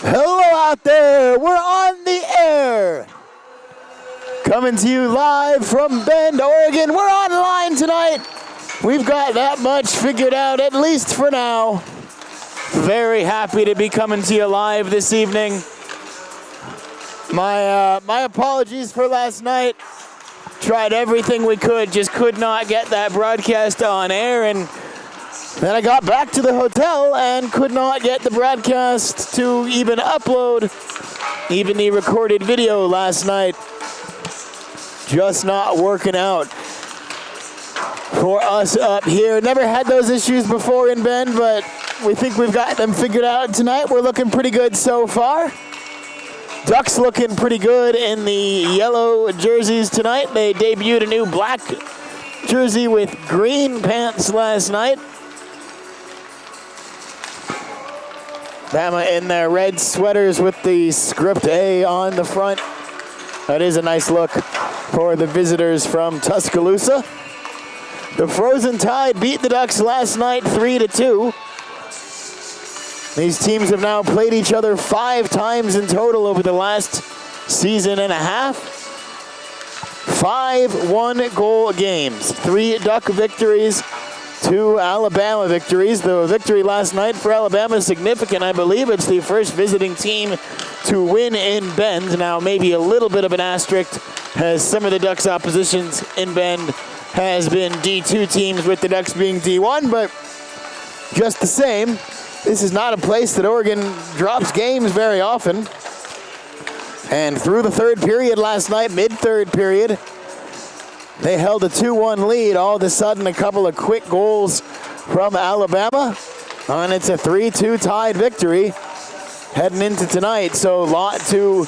Hello out there, we're on the air. Coming to you live from Bend, Oregon. We're online tonight. We've got that much figured out, at least for now. Very happy to be coming to you live this evening. My apologies for last night. Tried everything we could, just could not get that broadcast on air, and then I got back to the hotel and could not get the broadcast to even upload even the recorded video last night. Just not working out for us up here. Never had those issues before in Bend, but we think we've got them figured out tonight. We're looking pretty good so far. Ducks looking pretty good in the yellow jerseys tonight. They debuted a new black jersey with green pants last night. Bama in their red sweaters with the script A on the front. That is a nice look for the visitors from Tuscaloosa. The Frozen Tide beat the Ducks last night 3-2. These teams have now played each other 5 times in total over the last season and a half. 5 one-goal games, 3 Duck victories, 2 Alabama victories. The victory last night for Alabama is significant. I believe it's the first visiting team to win in Bend. Now, maybe a little bit of an asterisk, as some of the Ducks' oppositions in Bend has been D2 teams, with the Ducks being D1, but just the same, this is not a place that Oregon drops games very often. And through the third period last night, mid-third period, they held a 2-1 lead. All of a sudden, a couple of quick goals from Alabama, and it's a 3-2 tied victory heading into tonight. So a lot to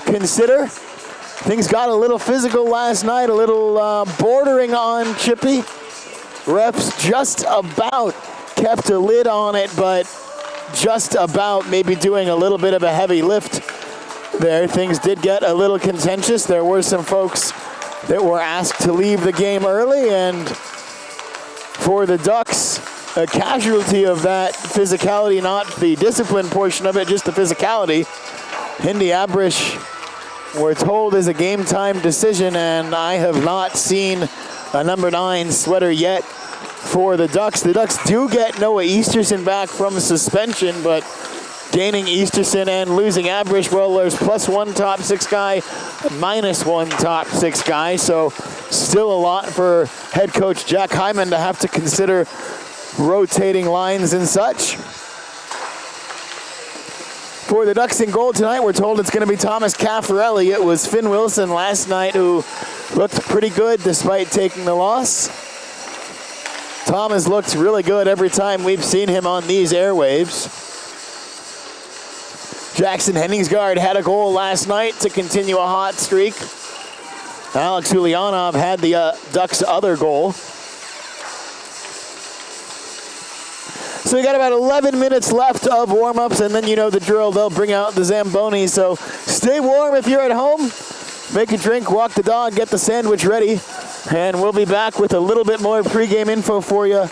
consider. Things got a little physical last night, a little bordering on chippy. Refs just about kept a lid on it, but just about maybe doing a little bit of a heavy lift there. Things did get a little contentious. There were some folks that were asked to leave the game early, and for the Ducks, a casualty of that physicality, not the discipline portion of it, just the physicality. Hindi Abrish, we're told, is a game time decision, and I have not seen a number 9 sweater yet for the Ducks. The Ducks do get Noah Easterson back from suspension, but gaining Easterson and losing Abrish, well, there's +1 top 6 guy, -1 top 6 guy, so still a lot for head coach Jack Hyman to have to consider rotating lines and such. For the Ducks in goal tonight, we're told it's going to be Thomas Caffarelli. It was Finn Wilson last night who looked pretty good despite taking the loss. Tom has looked really good every time we've seen him on these airwaves. Jackson Henningsgaard had a goal last night to continue a hot streak. Alex Ulyanov had the Ducks' other goal. So we got about 11 minutes left of warm-ups, and then you know the drill. They'll bring out the Zamboni. So stay warm if you're at home. Make a drink, walk the dog, get the sandwich ready. And we'll be back with a little bit more pregame info for you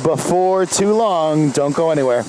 before too long. Don't go anywhere.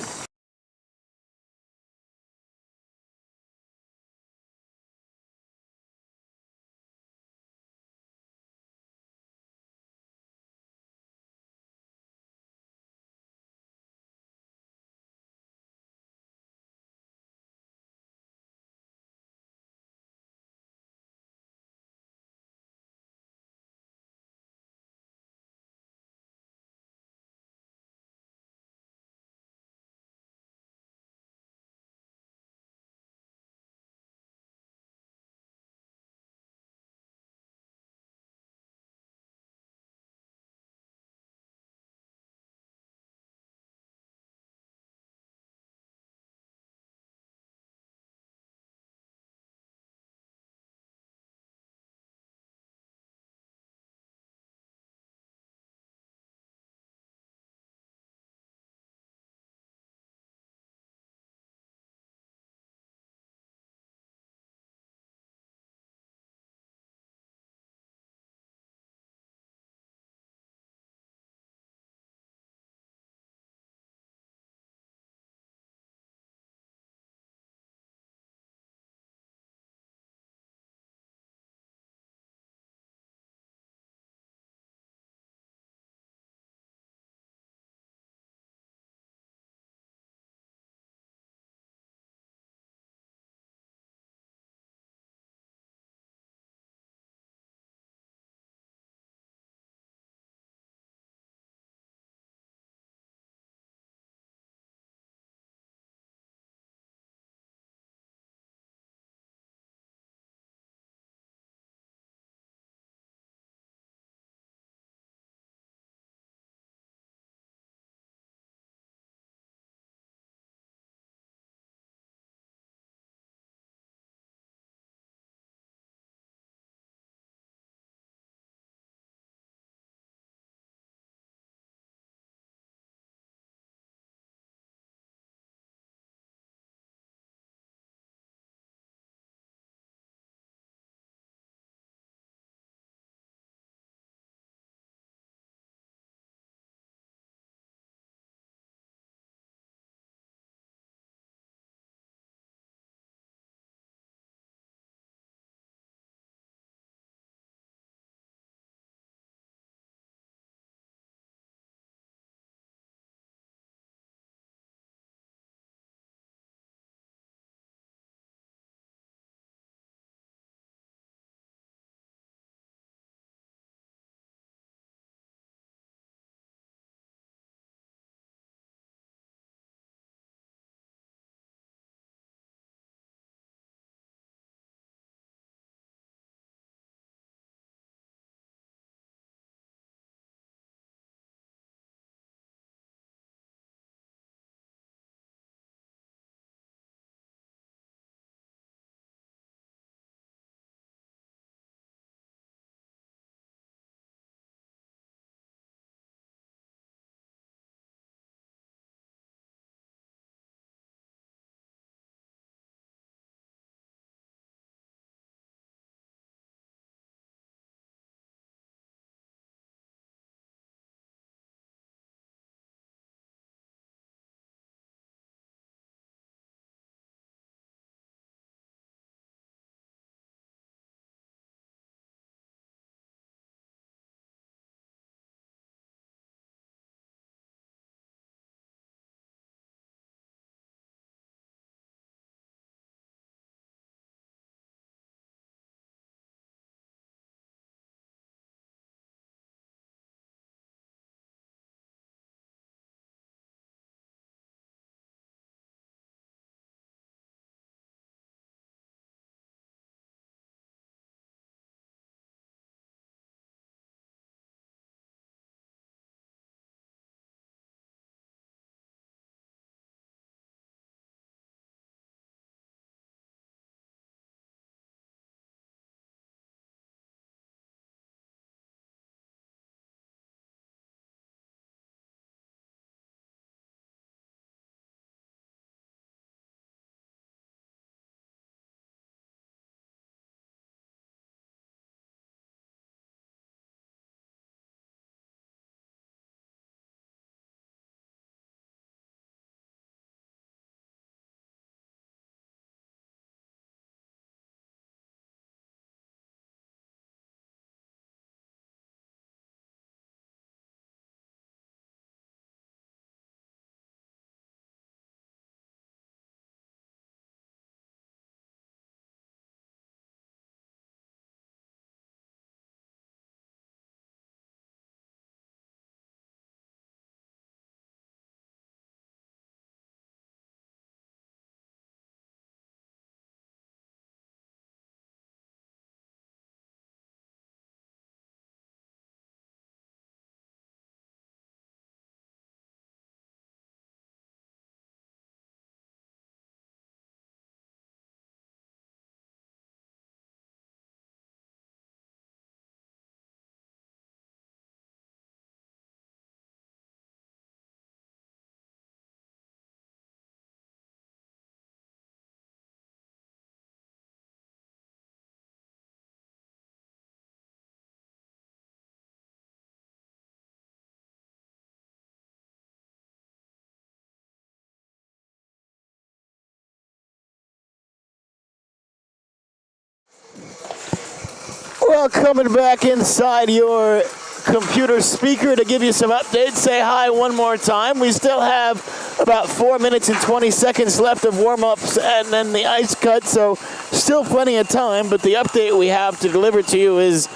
Well, coming back inside your computer speaker to give you some updates. Say hi one more time. We still have about 4 minutes and 20 seconds left of warm-ups and then the ice cut, so still plenty of time, but the update we have to deliver to you is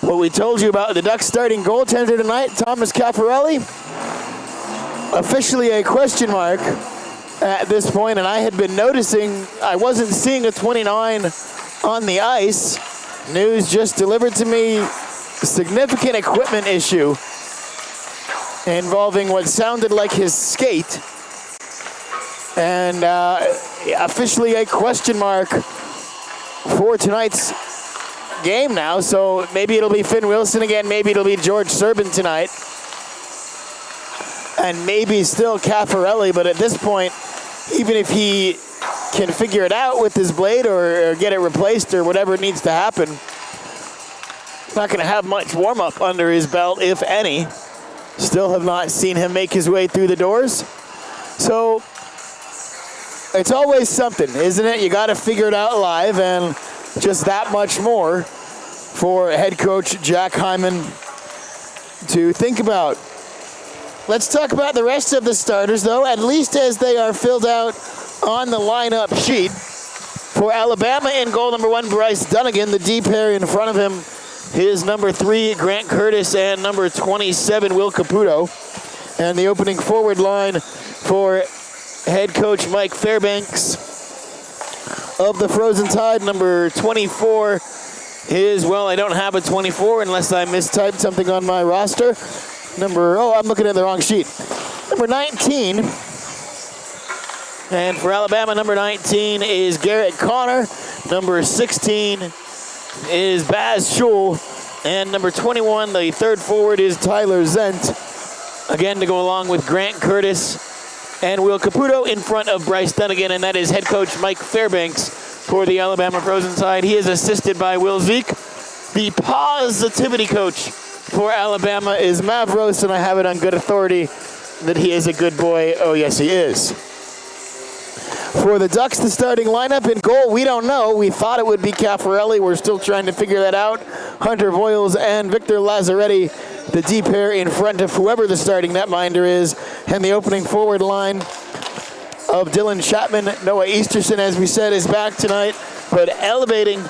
what we told you about the Ducks starting goaltender tonight, Thomas Caffarelli. Officially a question mark at this point, and I had been noticing I wasn't seeing a 29 on the ice. News just delivered to me, significant equipment issue involving what sounded like his skate, and officially a question mark for tonight's game now. So maybe it'll be Finn Wilson again, maybe it'll be George Serban tonight, and maybe still Caffarelli, but at this point, even if he can figure it out with his blade or get it replaced or whatever needs to happen, not going to have much warm-up under his belt, if any. Still have not seen him make his way through the doors. So it's always something, isn't it? You got to figure it out live, and just that much more for head coach Jack Hyman to think about. Let's talk about the rest of the starters, though, at least as they are filled out on the lineup sheet. For Alabama, in goal number 1, Bryce Dunnigan. The D pair in front of him, his number 3, Grant Curtis, and number 27, Will Caputo. And the opening forward line for head coach Mike Fairbanks of the Frozen Tide. Number 24 is, well, I don't have a 24 unless I mistyped something on my roster. I'm looking at the wrong sheet. Number 19. And for Alabama, number 19 is Garrett Connor. Number 16 is Baz Schul. And number 21, the third forward, is Tyler Zent. Again, to go along with Grant Curtis and Will Caputo in front of Bryce Dunnigan. And that is head coach Mike Fairbanks for the Alabama Frozen Tide. He is assisted by Will Zeke. The positivity coach for Alabama is Mavros, and I have it on good authority that he is a good boy. Oh, yes, he is. For the Ducks, the starting lineup in goal, we don't know. We thought it would be Caffarelli. We're still trying to figure that out. Hunter Voiles and Victor Lazzaretti, the D pair in front of whoever the starting netminder is. And the opening forward line of Dylan Chapman. Noah Easterson, as we said, is back tonight. But elevating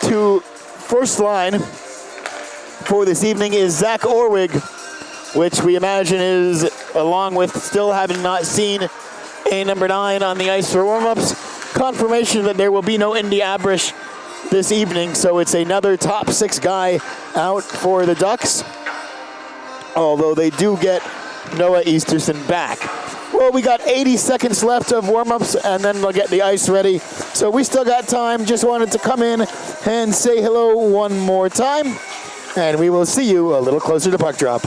to first line for this evening is Zach Orwig, which we imagine is, along with still having not seen a number 9 on the ice for warm-ups, confirmation that there will be no Indy Abrish this evening. So it's another top 6 guy out for the Ducks, although they do get Noah Easterson back. Well, we got 80 seconds left of warm-ups, and then we'll get the ice ready. So we still got time. Just wanted to come in and say hello one more time, and we will see you a little closer to puck drop.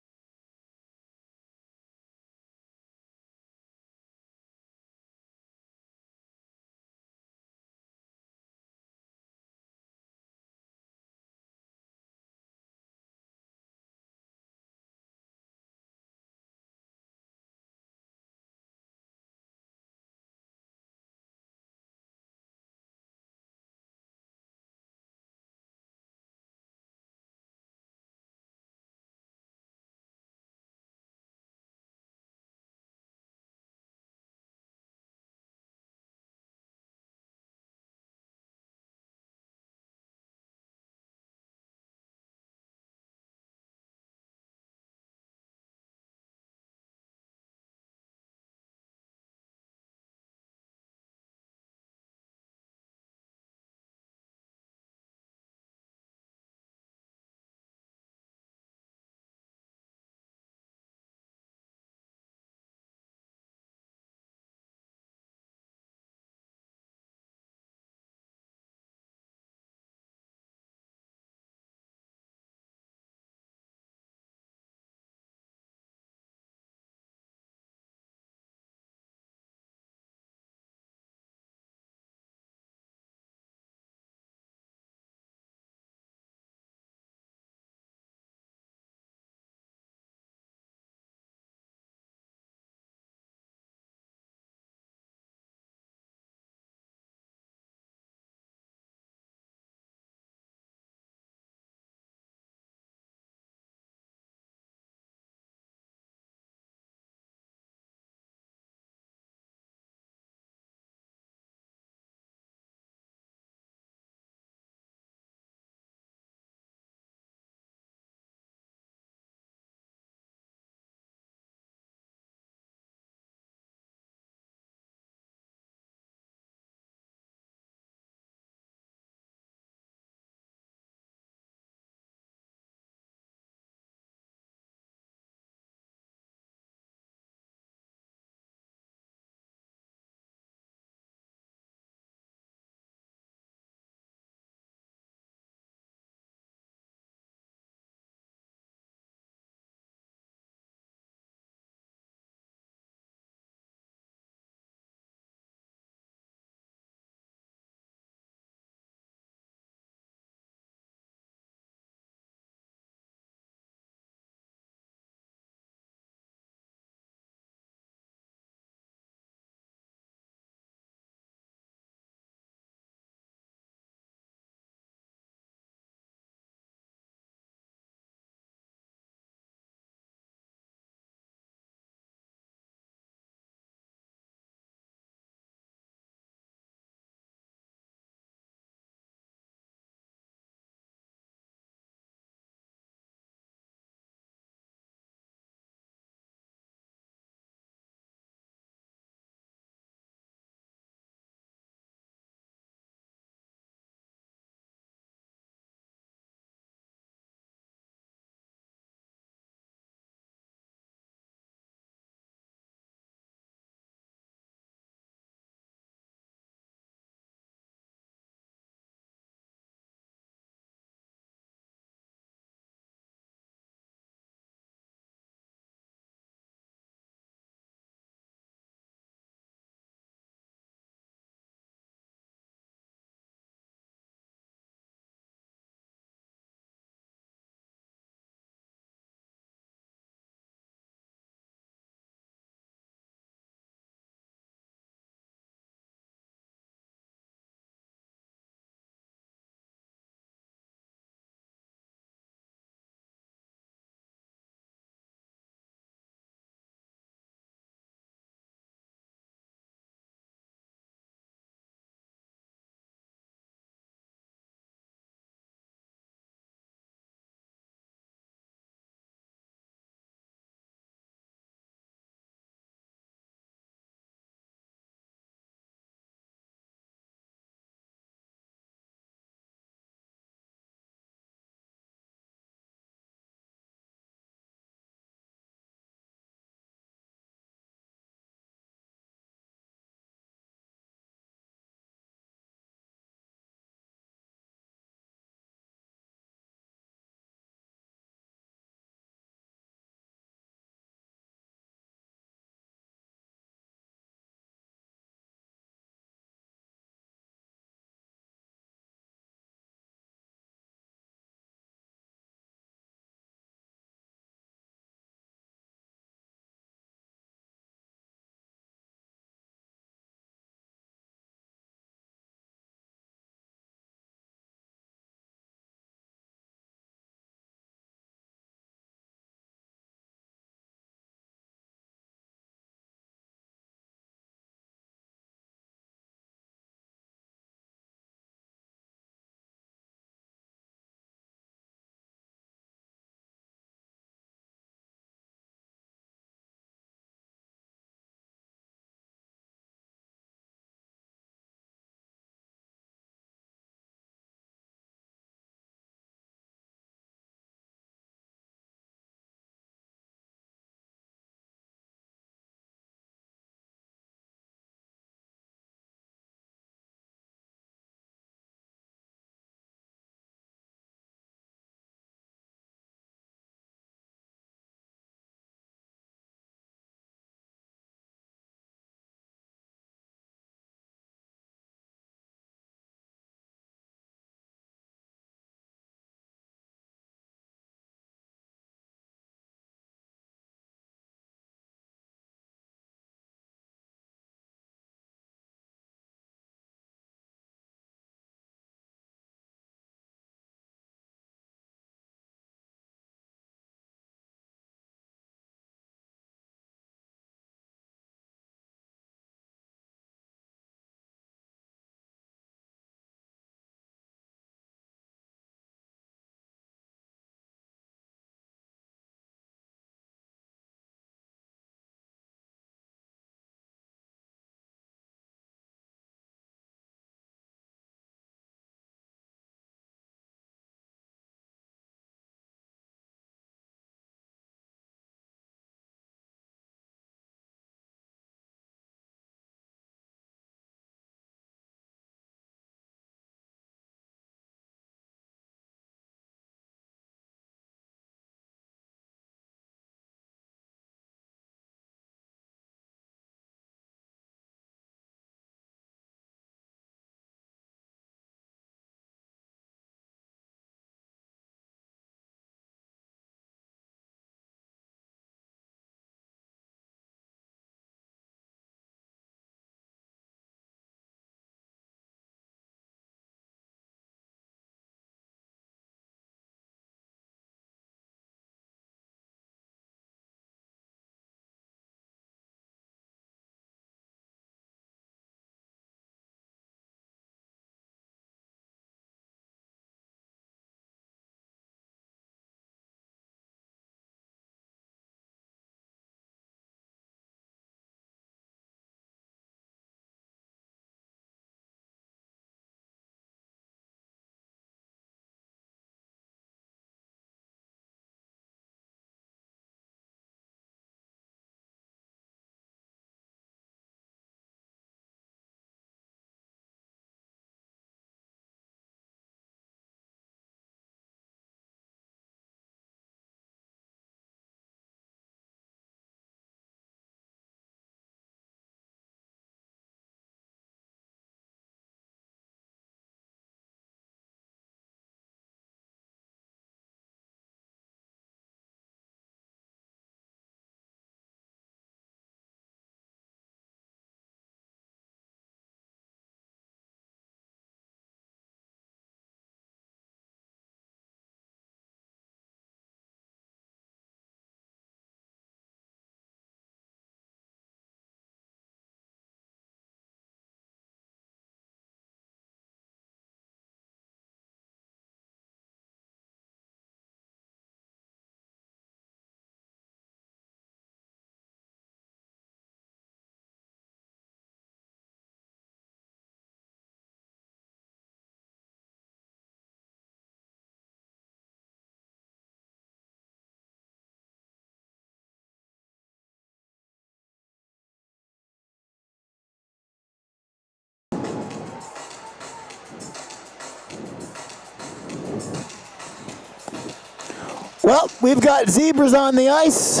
Well, we've got zebras on the ice.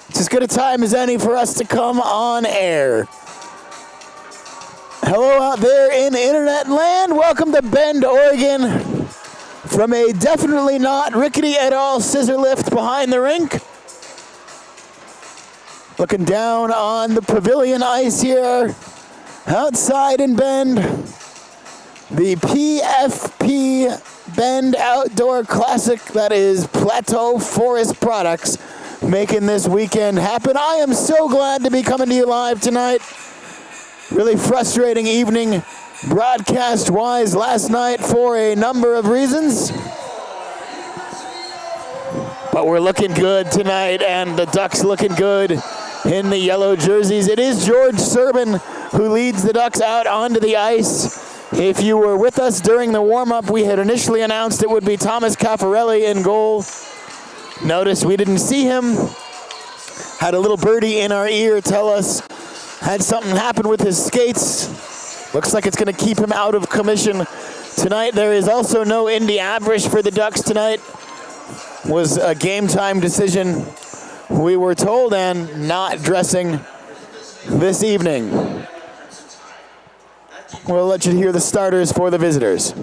It's as good a time as any for us to come on air. Hello out there in internet land. Welcome to Bend, Oregon. From a definitely not rickety at all scissor lift behind the rink. Looking down on the pavilion ice here. Outside in Bend. The PFP Bend Outdoor Classic, that is Plateau Forest Products, making this weekend happen. I am so glad to be coming to you live tonight. Really frustrating evening broadcast-wise last night for a number of reasons. But we're looking good tonight, and the Ducks looking good in the yellow jerseys. It is George Serbin who leads the Ducks out onto the ice. If you were with us during the warm-up, we had initially announced it would be Thomas Caffarelli in goal. Notice we didn't see him. Had a little birdie in our ear tell us had something happen with his skates. Looks like it's going to keep him out of commission tonight. There is also no Indy Abrish for the Ducks tonight. Was a game-time decision, we were told, and not dressing this evening. We'll let you hear the starters for the visitors.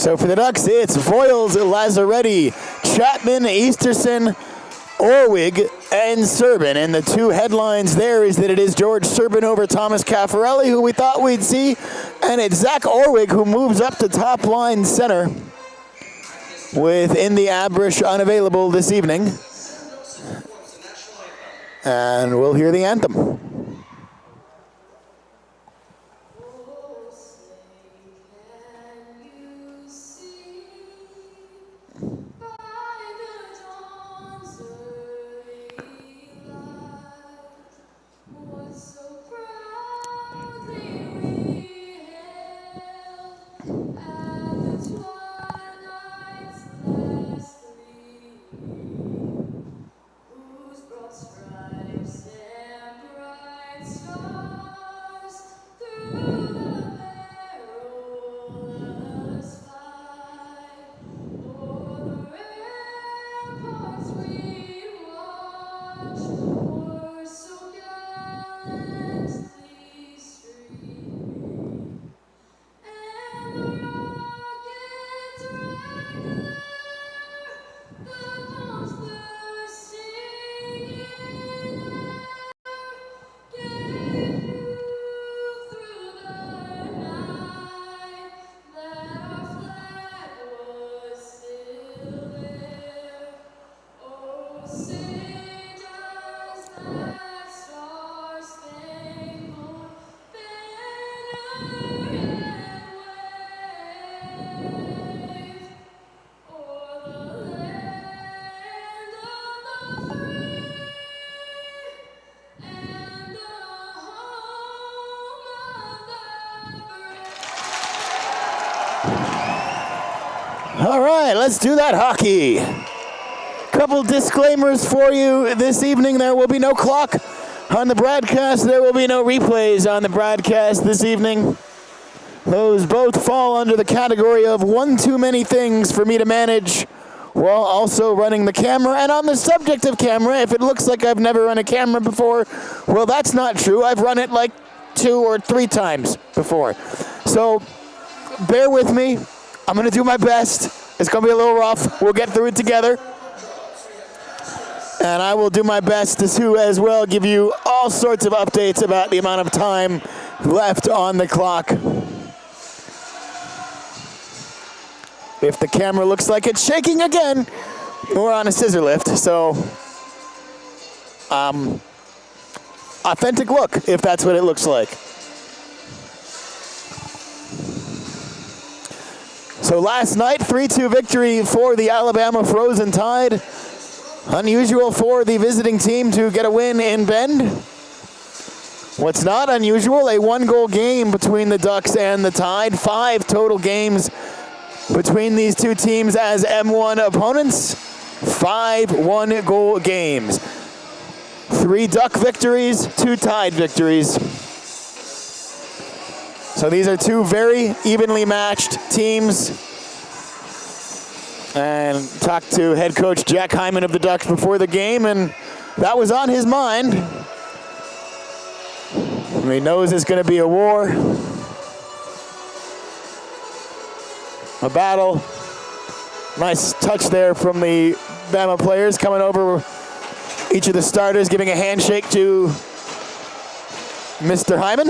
So for the Ducks, it's Voiles, Lazzaretti, Chapman, Easterson, Orwig, and Serbin. And the two headlines there is that it is George Serbin over Thomas Caffarelli, who we thought we'd see, and it's Zach Orwig, who moves up to top line center with Indy Abrish unavailable this evening. And we'll hear the anthem. All right, let's do that hockey. Couple disclaimers for you this evening. There will be no clock on the broadcast. There will be no replays on the broadcast this evening. Those both fall under the category of one too many things for me to manage while also running the camera. And on the subject of camera, if it looks like I've never run a camera before, well, that's not true. I've run it like 2 or 3 times before. So bear with me. I'm going to do my best. It's going to be a little rough. We'll get through it together. And I will do my best to as well give you all sorts of updates about the amount of time left on the clock. If the camera looks like it's shaking again, we're on a scissor lift, so authentic look, if that's what it looks like. So last night, 3-2 victory for the Alabama Frozen Tide. Unusual for the visiting team to get a win in Bend. What's not unusual, a 1-goal game between the Ducks and the Tide. 5 total games between these two teams as M1 opponents. 5 1-goal games. 3 Duck victories, 2 Tide victories. So these are 2 very evenly matched teams. And talked to head coach Jack Hyman of the Ducks before the game, and that was on his mind. He knows it's going to be a war, a battle. Nice touch there from the Bama players coming over, each of the starters giving a handshake to Mr. Hyman.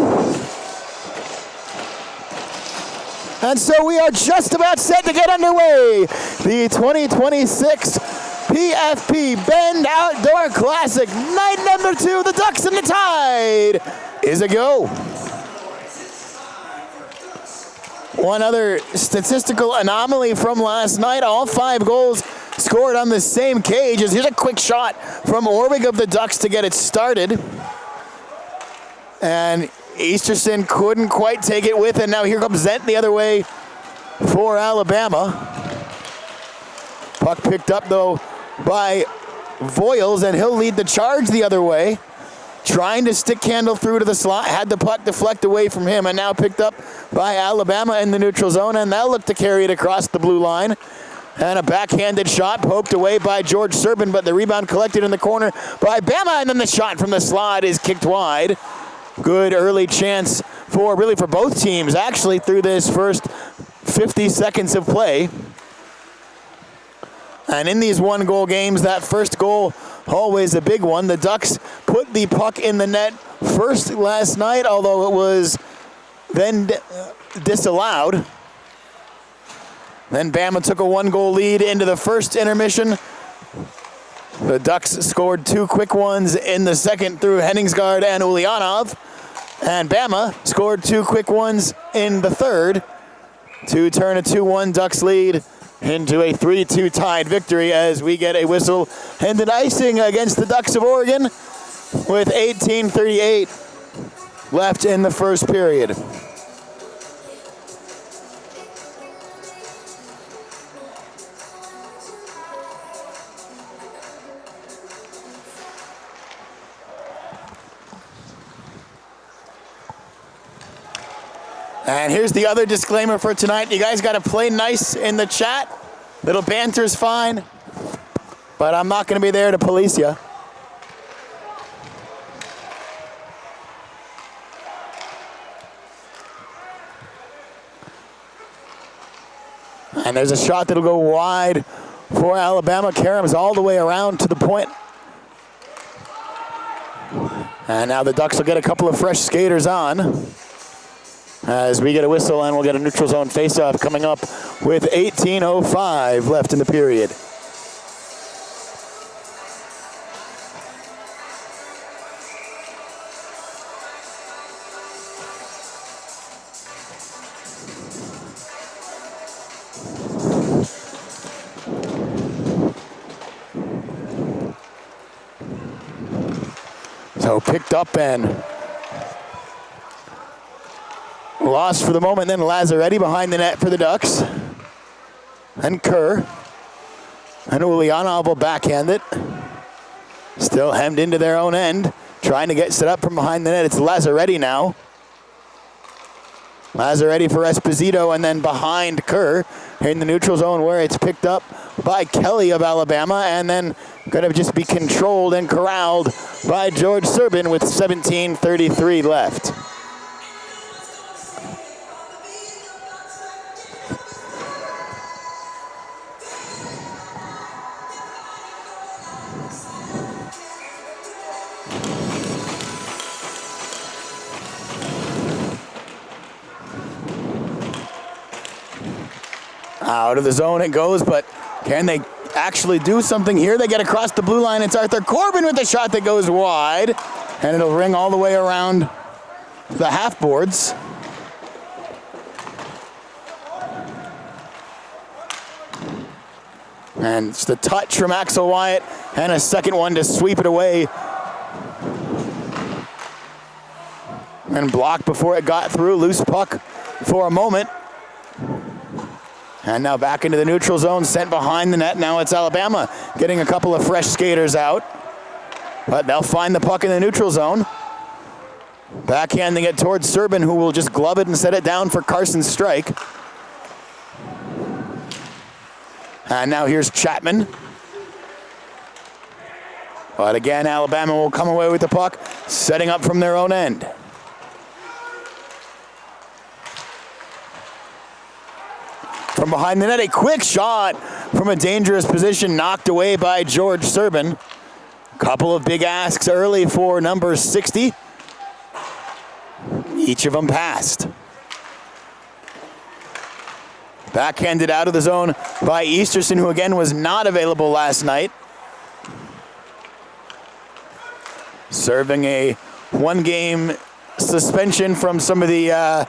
And so we are just about set to get underway. The 2026 PFP Bend Outdoor Classic, night number 2, the Ducks and the Tide is a go. One other statistical anomaly from last night, all 5 goals scored on the same cage. Here's a quick shot from Orwig of the Ducks to get it started. And Easterson couldn't quite take it with, and now here comes Zent the other way for Alabama. Puck picked up, though, by Voiles, and he'll lead the charge the other way. Trying to stick handle through to the slot, had the puck deflect away from him, and now picked up by Alabama in the neutral zone, and they'll look to carry it across the blue line. And a backhanded shot poked away by George Serban, but the rebound collected in the corner by Bama, and then the shot from the slot is kicked wide. Good early chance for both teams, actually, through this first 50 seconds of play. And in these 1-goal games, that first goal, always a big one. The Ducks put the puck in the net first last night, although it was then disallowed. Then Bama took a 1-goal lead into the first intermission. The Ducks scored 2 quick ones in the second through Henningsgaard and Ulyanov. And Bama scored 2 quick ones in the third to turn a 2-1 Ducks lead into a 3-2 Tide victory as we get a whistle and an icing against the Ducks of Oregon with 18:38 left in the first period. And here's the other disclaimer for tonight. You guys got to play nice in the chat. Little banter's fine, but I'm not going to be there to police you. And there's a shot that'll go wide for Alabama. Karam's all the way around to the point. And now the Ducks will get a couple of fresh skaters on as we get a whistle, and we'll get a neutral zone faceoff coming up with 18:05 left in the period. So picked up and lost for the moment, then Lazzaretti behind the net for the Ducks. And Kerr. And Ulyanov will backhand it. Still hemmed into their own end. Trying to get set up from behind the net. It's Lazzaretti now. Lazzaretti for Esposito, and then behind Kerr in the neutral zone where it's picked up by Kelly of Alabama, and then going to just be controlled and corralled by George Serbin with 17:33 left. Out of the zone it goes, but can they actually do something here? They get across the blue line. It's Arthur Corbin with a shot that goes wide, and it'll ring all the way around the half boards. And it's the touch from Axel Wyatt, and a second one to sweep it away. And blocked before it got through. Loose puck for a moment. And now back into the neutral zone, sent behind the net. Now it's Alabama getting a couple of fresh skaters out. But they'll find the puck in the neutral zone. Backhanding it towards Serbin, who will just glove it and set it down for Carson's strike. And now here's Chapman. But again, Alabama will come away with the puck, setting up from their own end. From behind the net, a quick shot from a dangerous position, knocked away by George Serbin. Couple of big asks early for number 60. Each of them passed. Backhanded out of the zone by Easterson, who again was not available last night. Serving a one-game suspension from some of the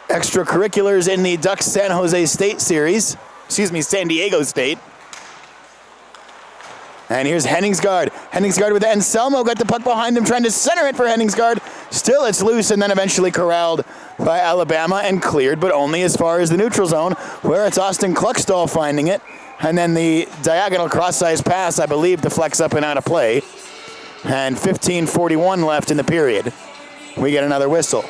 extracurriculars in the Ducks San Jose State series. San Diego State. And here's Henningsgaard. Henningsgaard with Anselmo, got the puck behind him, trying to center it for Henningsgaard. Still it's loose, and then eventually corralled by Alabama and cleared, but only as far as the neutral zone, where it's Austin Kluckstall finding it. And then the diagonal cross-size pass, I believe, deflects up and out of play. And 15:41 left in the period. We get another whistle.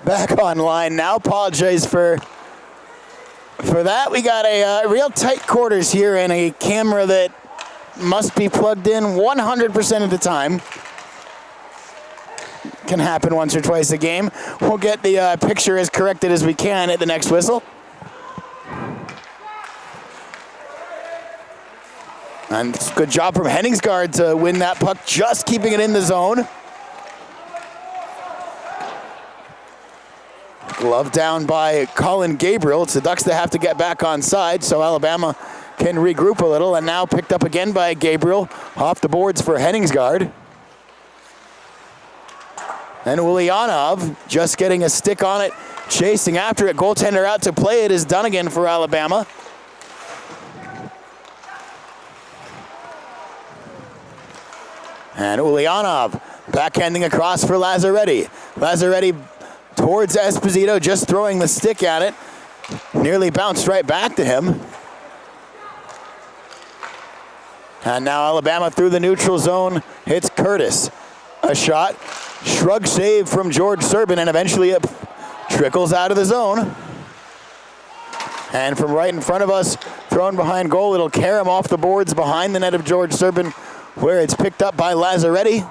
Back online now. Apologize for that. We got a real tight quarters here and a camera that must be plugged in 100% of the time. Can happen once or twice a game. We'll get the picture as corrected as we can at the next whistle. And good job from Henningsgaard to win that puck, just keeping it in the zone. Glove down by Colin Gabriel. It's the Ducks that have to get back on side, so Alabama can regroup a little, and now picked up again by Gabriel. Off the boards for Henningsgaard. And Ulyanov just getting a stick on it, chasing after it. Goaltender out to play it is Dunnigan for Alabama. And Ulyanov backhanding across for Lazzaretti. Lazzaretti towards Esposito, just throwing the stick at it. Nearly bounced right back to him. And now Alabama through the neutral zone. Hits Curtis. A shot. Shrug save from George Serbin, and eventually it trickles out of the zone. And from right in front of us, thrown behind goal, it'll carry him off the boards behind the net of George Serbin, where it's picked up by Lazzaretti.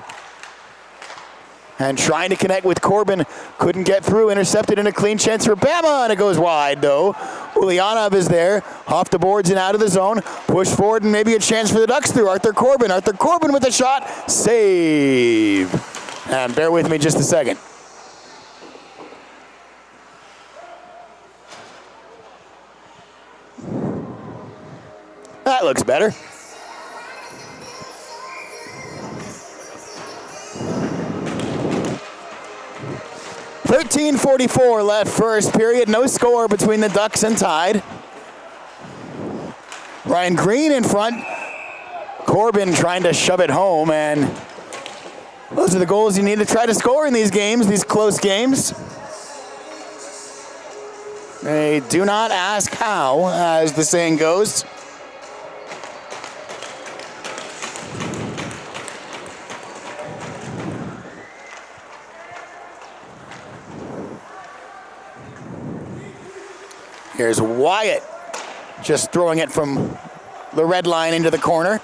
And trying to connect with Corbin, couldn't get through, intercepted in a clean chance for Bama, and it goes wide though. Ulyanov is there, off the boards and out of the zone, push forward and maybe a chance for the Ducks through Arthur Corbin. Arthur Corbin with a shot, save. And bear with me just a second. That looks better. .13:44 left first period. No score between the Ducks and Tide. Ryan Green in front. Corbin trying to shove it home, and those are the goals you need to try to score in these games, these close games. They do not ask how, as the saying goes. Here's Wyatt just throwing it from the red line into the corner.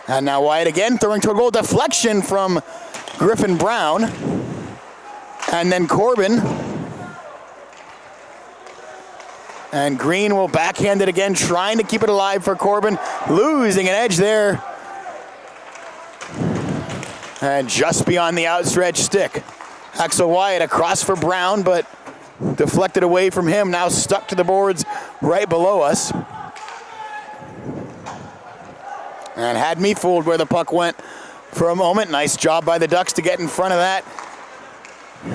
And now Wyatt again throwing to a goal deflection from Griffin Brown. And then Corbin. And Green will backhand it again, trying to keep it alive for Corbin. Losing an edge there. And just beyond the outstretched stick. Axel Wyatt across for Brown, but deflected away from him. Now stuck to the boards right below us. And had me fooled where the puck went for a moment. Nice job by the Ducks to get in front of that.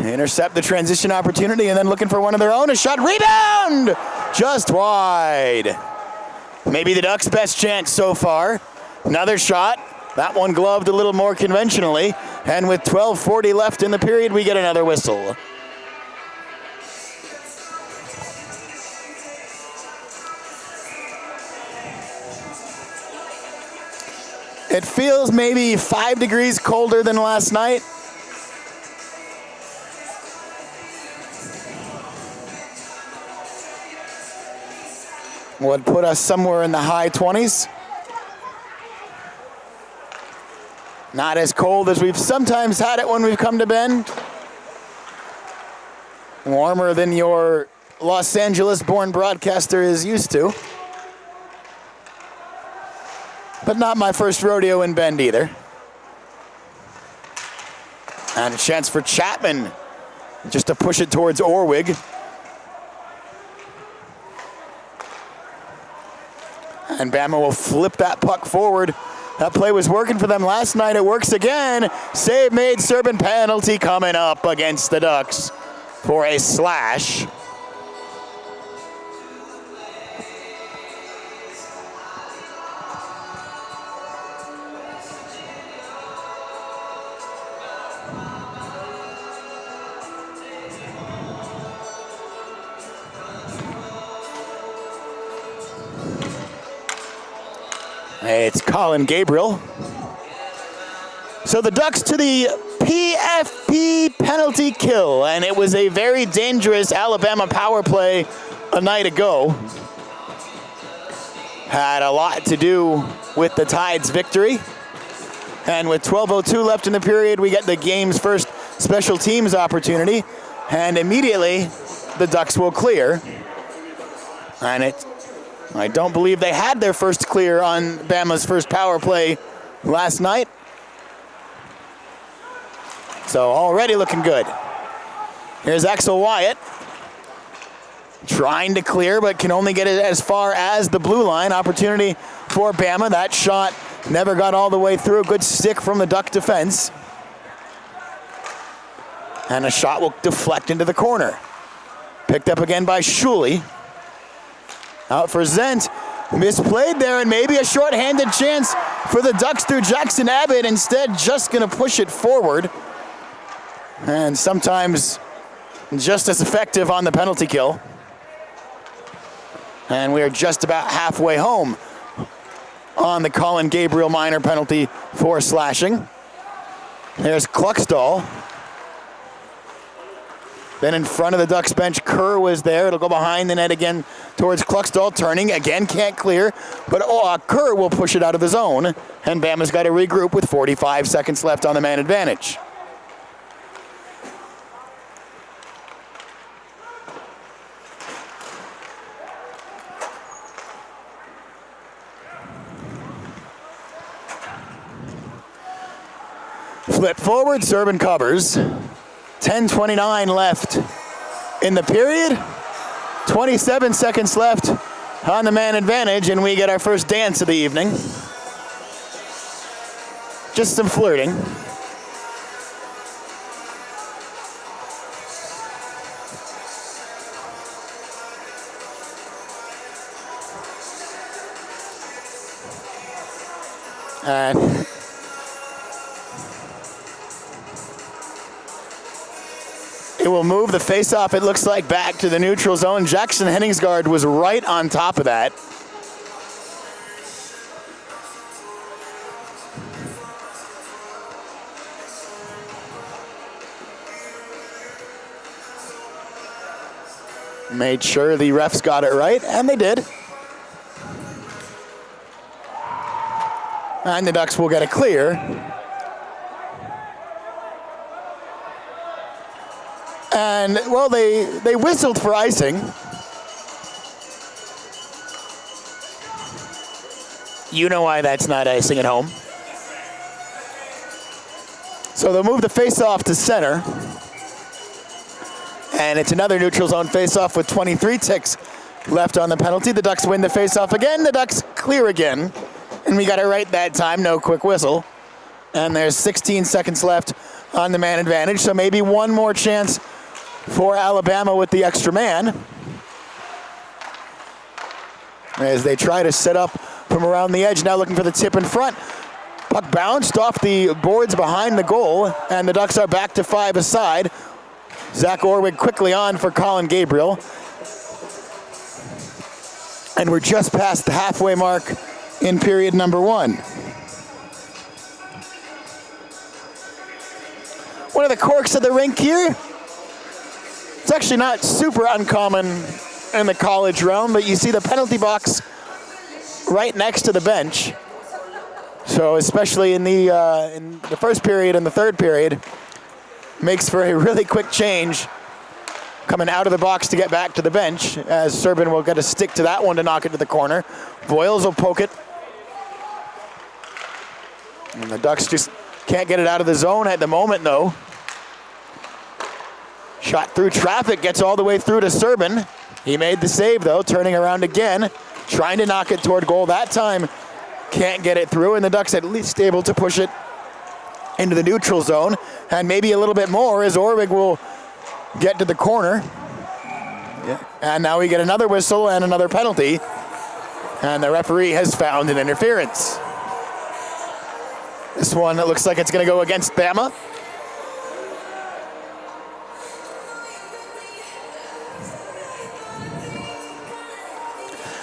Intercept the transition opportunity, and then looking for one of their own. A shot, rebound! Just wide. Maybe the Ducks' best chance so far. Another shot. That one gloved a little more conventionally. And with 12:40 left in the period, we get another whistle. It feels maybe 5 degrees colder than last night. Would put us somewhere in the high 20s. Not as cold as we've sometimes had it when we've come to Bend. Warmer than your Los Angeles-born broadcaster is used to. But not my first rodeo in Bend either. And a chance for Chapman just to push it towards Orwig. And Bama will flip that puck forward. That play was working for them last night. It works again. Save made, Serban penalty coming up against the Ducks for a slash. It's Colin Gabriel. So the Ducks to the PFP penalty kill, and it was a very dangerous Alabama power play a night ago. Had a lot to do with the Tide's victory. And with 12:02 left in the period, we get the game's first special teams opportunity, and immediately the Ducks will clear. And I don't believe they had their first clear on Bama's first power play last night. So already looking good. Here's Axel Wyatt. Trying to clear, but can only get it as far as the blue line. Opportunity for Bama. That shot never got all the way through. Good stick from the Duck defense. And a shot will deflect into the corner. Picked up again by Shuley. Out for Zent. Misplayed there, and maybe a short-handed chance for the Ducks through Jackson Abbott. Instead, just going to push it forward. And sometimes just as effective on the penalty kill. And we are just about halfway home on the Colin Gabriel minor penalty for slashing. There's Kluckstall. Then in front of the Ducks bench, Kerr was there. It'll go behind the net again towards Kluckstall, turning. Again, can't clear. But Kerr will push it out of the zone. And Bama's got to regroup with 45 seconds left on the man advantage. Flip forward, Serban covers. 10:29 left in the period. 27 seconds left on the man advantage, and we get our first dance of the evening. Just some flirting. And it will move the face-off, it looks like, back to the neutral zone. Jackson Henningsgaard was right on top of that. Made sure the refs got it right, and they did. And the Ducks will get a clear. And, well, they whistled for icing. You know why that's not icing at home. So they'll move the face-off to center. And it's another neutral zone face-off with 23 ticks left on the penalty. The Ducks win the face-off again. The Ducks clear again. And we got it right that time, no quick whistle. And there's 16 seconds left on the man advantage, so maybe one more chance for Alabama with the extra man. As they try to set up from around the edge, now looking for the tip in front. Puck bounced off the boards behind the goal, and the Ducks are back to 5 aside. Zach Orwig quickly on for Colin Gabriel. And we're just past the halfway mark in period number 1. One of the quirks of the rink here, it's actually not super uncommon in the college realm, but you see the penalty box right next to the bench. So especially in the first period and the third period, makes for a really quick change coming out of the box to get back to the bench, as Serbin will get a stick to that one to knock it to the corner. Voiles will poke it. And the Ducks just can't get it out of the zone at the moment, though. Shot through traffic, gets all the way through to Serbin. He made the save, though, turning around again, trying to knock it toward goal. That time, can't get it through, and the Ducks at least able to push it into the neutral zone. And maybe a little bit more as Orwig will get to the corner. Yeah. And now we get another whistle and another penalty. And the referee has found an interference. This one, it looks like it's going to go against Bama.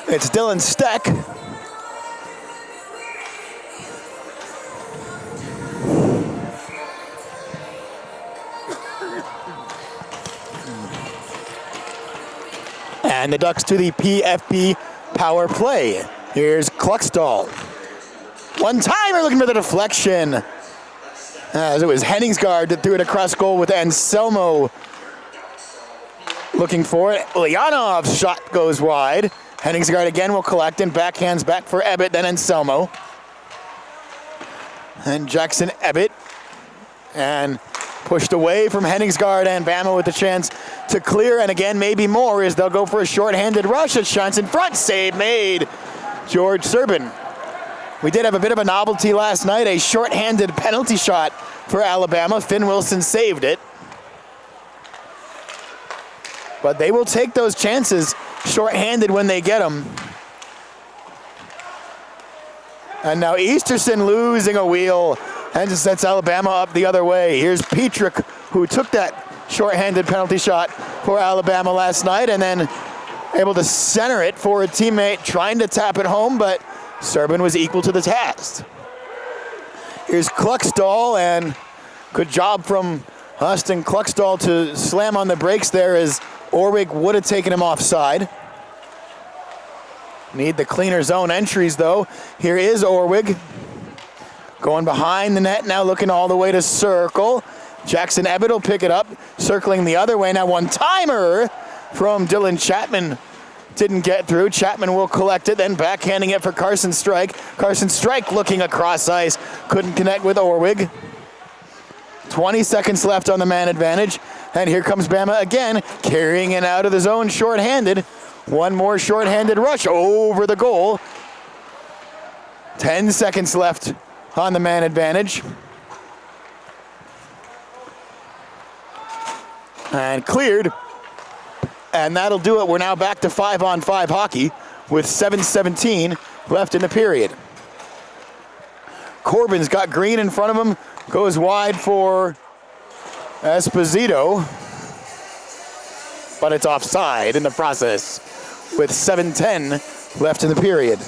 It's Dylan Steck. And the Ducks to the PFB power play. Here's Kluckstall. One-timer looking for the deflection. As it was Henningsgaard that threw it across goal with Anselmo looking for it. Ulyanov's shot goes wide. Henningsgaard again will collect and backhands back for Ebbett, then Anselmo. And Jackson Ebbett. And pushed away from Henningsgaard, and Bama with the chance to clear. And again, maybe more as they'll go for a short-handed rush. It shots in front. Save made. George Serbin. We did have a bit of a novelty last night, a short-handed penalty shot for Alabama. Finn Wilson saved it. But they will take those chances short-handed when they get them. And now Easterson losing a wheel and just sets Alabama up the other way. Here's Petrick, who took that short-handed penalty shot for Alabama last night and then able to center it for a teammate trying to tap it home, but Serbin was equal to the task. Here's Kluckstall, and good job from Austin Kluckstall to slam on the brakes there as Orwig would have taken him offside. Need the cleaner zone entries, though. Here is Orwig. Going behind the net now, looking all the way to circle. Jackson Ebbett will pick it up, circling the other way. Now one-timer from Dylan Chapman. Didn't get through. Chapman will collect it, then backhanding it for Carson Strike. Carson Strike looking across ice. Couldn't connect with Orwig. 20 seconds left on the man advantage. And here comes Bama again, carrying it out of the zone short-handed. One more shorthanded rush over the goal. 10 seconds left on the man advantage. And cleared. And that'll do it. We're now back to 5-on-5 hockey with 7:17 left in the period. Corbin's got Green in front of him. Goes wide for Esposito. But it's offside in the process with 7:10 left in the period.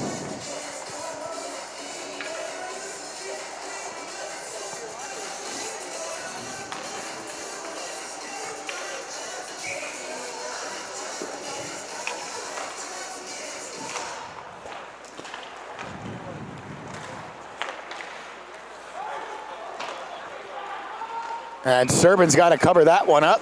And Serban's got to cover that one up.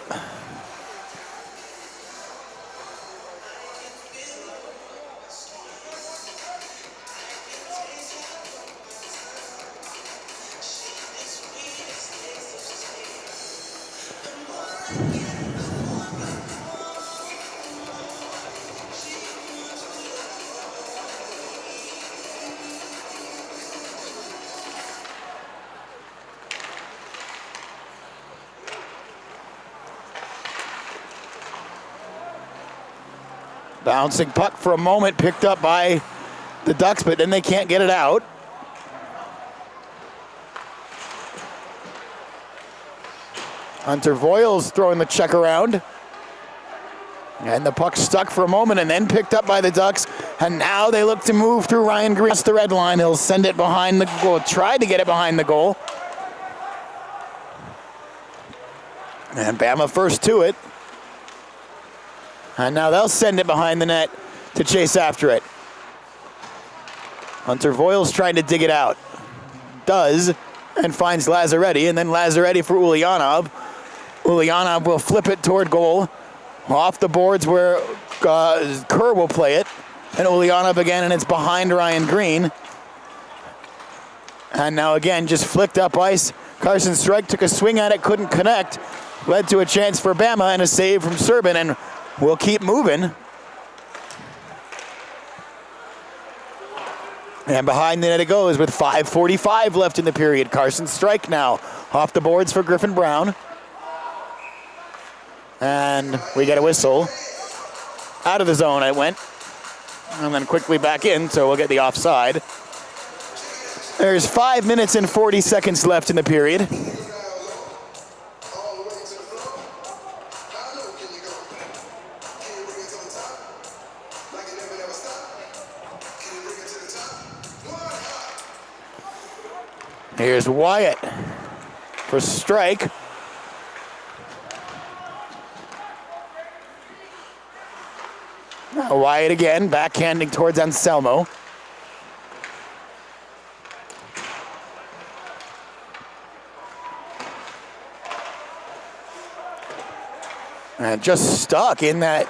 Bouncing puck for a moment, picked up by the Ducks, but then they can't get it out. Hunter Voiles throwing the check around. And the puck stuck for a moment and then picked up by the Ducks. And now they look to move through Ryan Green. That's the red line. He'll send it behind the goal, try to get it behind the goal. And Bama first to it. And now they'll send it behind the net to chase after it. Hunter Voiles trying to dig it out. Does, and finds Lazaretti, and then Lazaretti for Ulyanov. Ulyanov will flip it toward goal. Off the boards where Kerr will play it. And Ulyanov again, and it's behind Ryan Green. And now again, just flicked up ice. Carson Strike took a swing at it, couldn't connect. Led to a chance for Bama and a save from Serban, and we'll keep moving. And behind the net it goes with 5:45 left in the period. Carson Strike now off the boards for Griffin Brown. And we get a whistle. Out of the zone it went. And then quickly back in, so we'll get the offside. There's 5 minutes and 40 seconds left in the period. Here's Wyatt for Strike. Now Wyatt again, backhanding towards Anselmo. And just stuck in the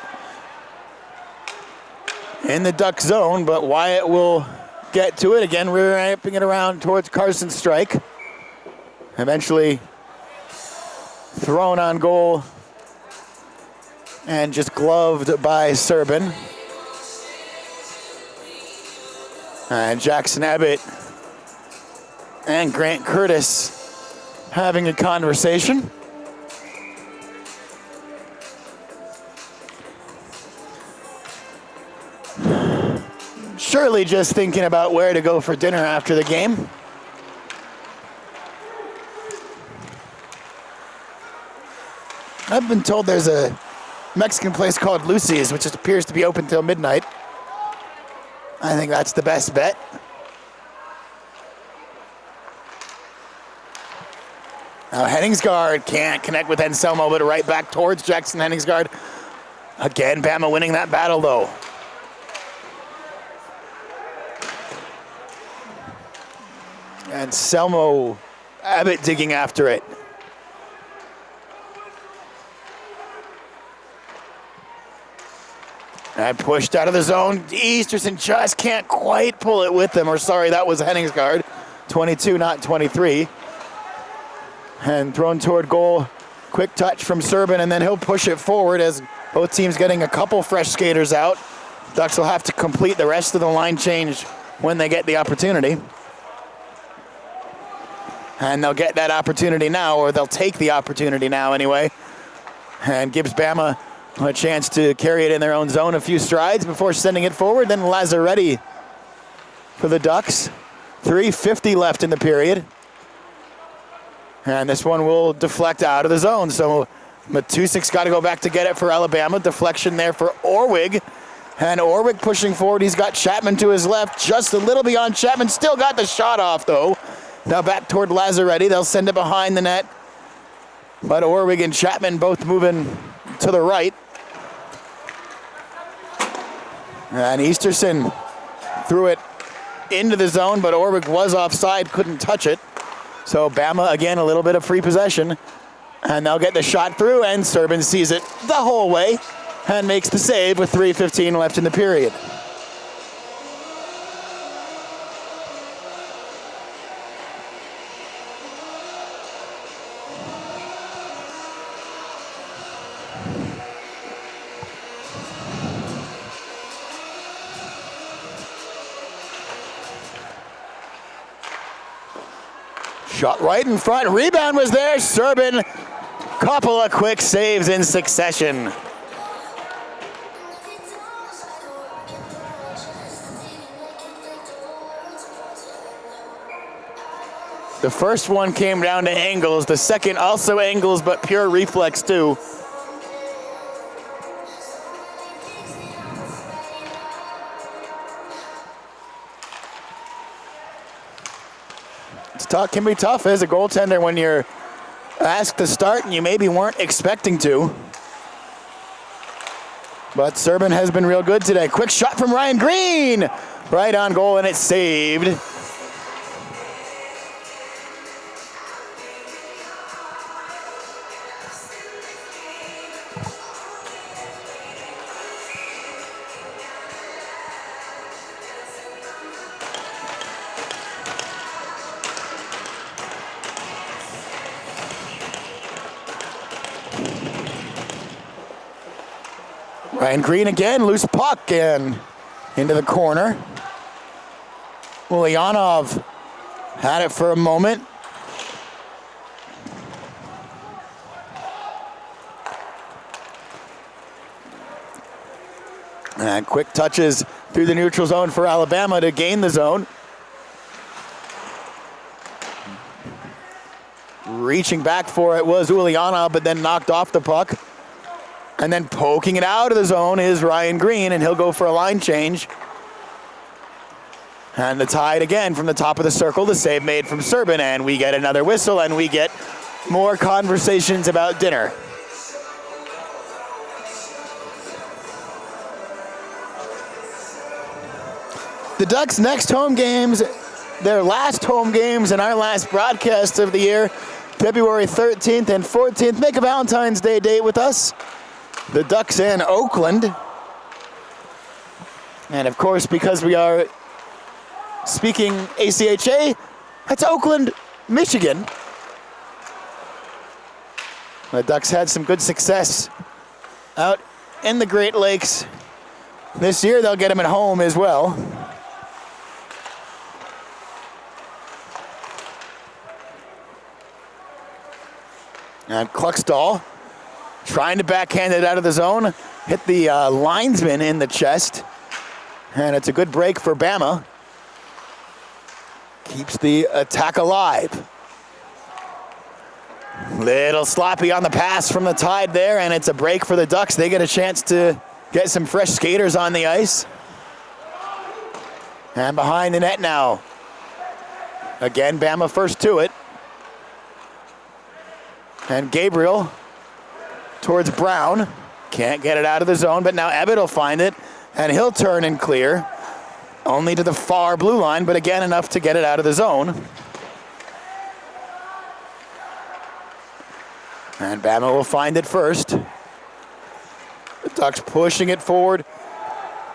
Duck zone, but Wyatt will get to it again, ramping it around towards Carson Strike. Eventually thrown on goal and just gloved by Serban. And Jackson Abbott and Grant Curtis having a conversation. Surely just thinking about where to go for dinner after the game. I've been told there's a Mexican place called Lucy's, which just appears to be open till midnight. I think that's the best bet. Now Henningsgaard can't connect with Anselmo, but right back towards Jackson Henningsgaard. Again, Bama winning that battle though. Anselmo, Abbott digging after it. And pushed out of the zone. Easterson just can't quite pull it with him. Or sorry, that was Henningsgaard. 22, not 23. And thrown toward goal. Quick touch from Serban, and then he'll push it forward as both teams getting a couple fresh skaters out. Ducks will have to complete the rest of the line change when they get the opportunity. And they'll get that opportunity now, or they'll take the opportunity now anyway. And gives Bama a chance to carry it in their own zone a few strides before sending it forward. Then Lazzaretti for the Ducks. 3:50 left in the period. And this one will deflect out of the zone. So Matusik's got to go back to get it for Alabama. Deflection there for Orwig. And Orwig pushing forward. He's got Chapman to his left, just a little beyond Chapman. Still got the shot off, though. Now back toward Lazzaretti. They'll send it behind the net. But Orwig and Chapman both moving to the right. And Easterson threw it into the zone, but Orwig was offside, couldn't touch it. So Bama, again, a little bit of free possession. And they'll get the shot through, and Serbin sees it the whole way and makes the save with 3:15 left in the period. Shot right in front. Rebound was there. Serbin, couple of quick saves in succession. The first one came down to angles. The second also angles, but pure reflex too. Can be tough as a goaltender when you're asked to start and you maybe weren't expecting to. But Serbin has been real good today. Quick shot from Ryan Green. Right on goal, and it's saved. Ryan Green again, loose puck and into the corner. Ulyanov had it for a moment. And quick touches through the neutral zone for Alabama to gain the zone. Reaching back for it was Ulyanov, but then knocked off the puck. And then poking it out of the zone is Ryan Green, and he'll go for a line change. And the tide again from the top of the circle, the save made from Serbin, and we get another whistle, and we get more conversations about dinner. The Ducks' next home games, their last home games and our last broadcast of the year, February 13th and 14th. Make a Valentine's Day date with us. The Ducks in Oakland. And of course, because we are speaking ACHA, that's Oakland, Michigan. The Ducks had some good success out in the Great Lakes. This year they'll get them at home as well. And Kluckstall trying to backhand it out of the zone. Hit the linesman in the chest. And it's a good break for Bama. Keeps the attack alive. Little sloppy on the pass from the Tide there, and it's a break for the Ducks. They get a chance to get some fresh skaters on the ice. And behind the net now. Again, Bama first to it. And Gabriel towards Brown. Can't get it out of the zone, but now Ebbett will find it, and he'll turn and clear. Only to the far blue line, but again enough to get it out of the zone. And Bama will find it first. The Ducks pushing it forward.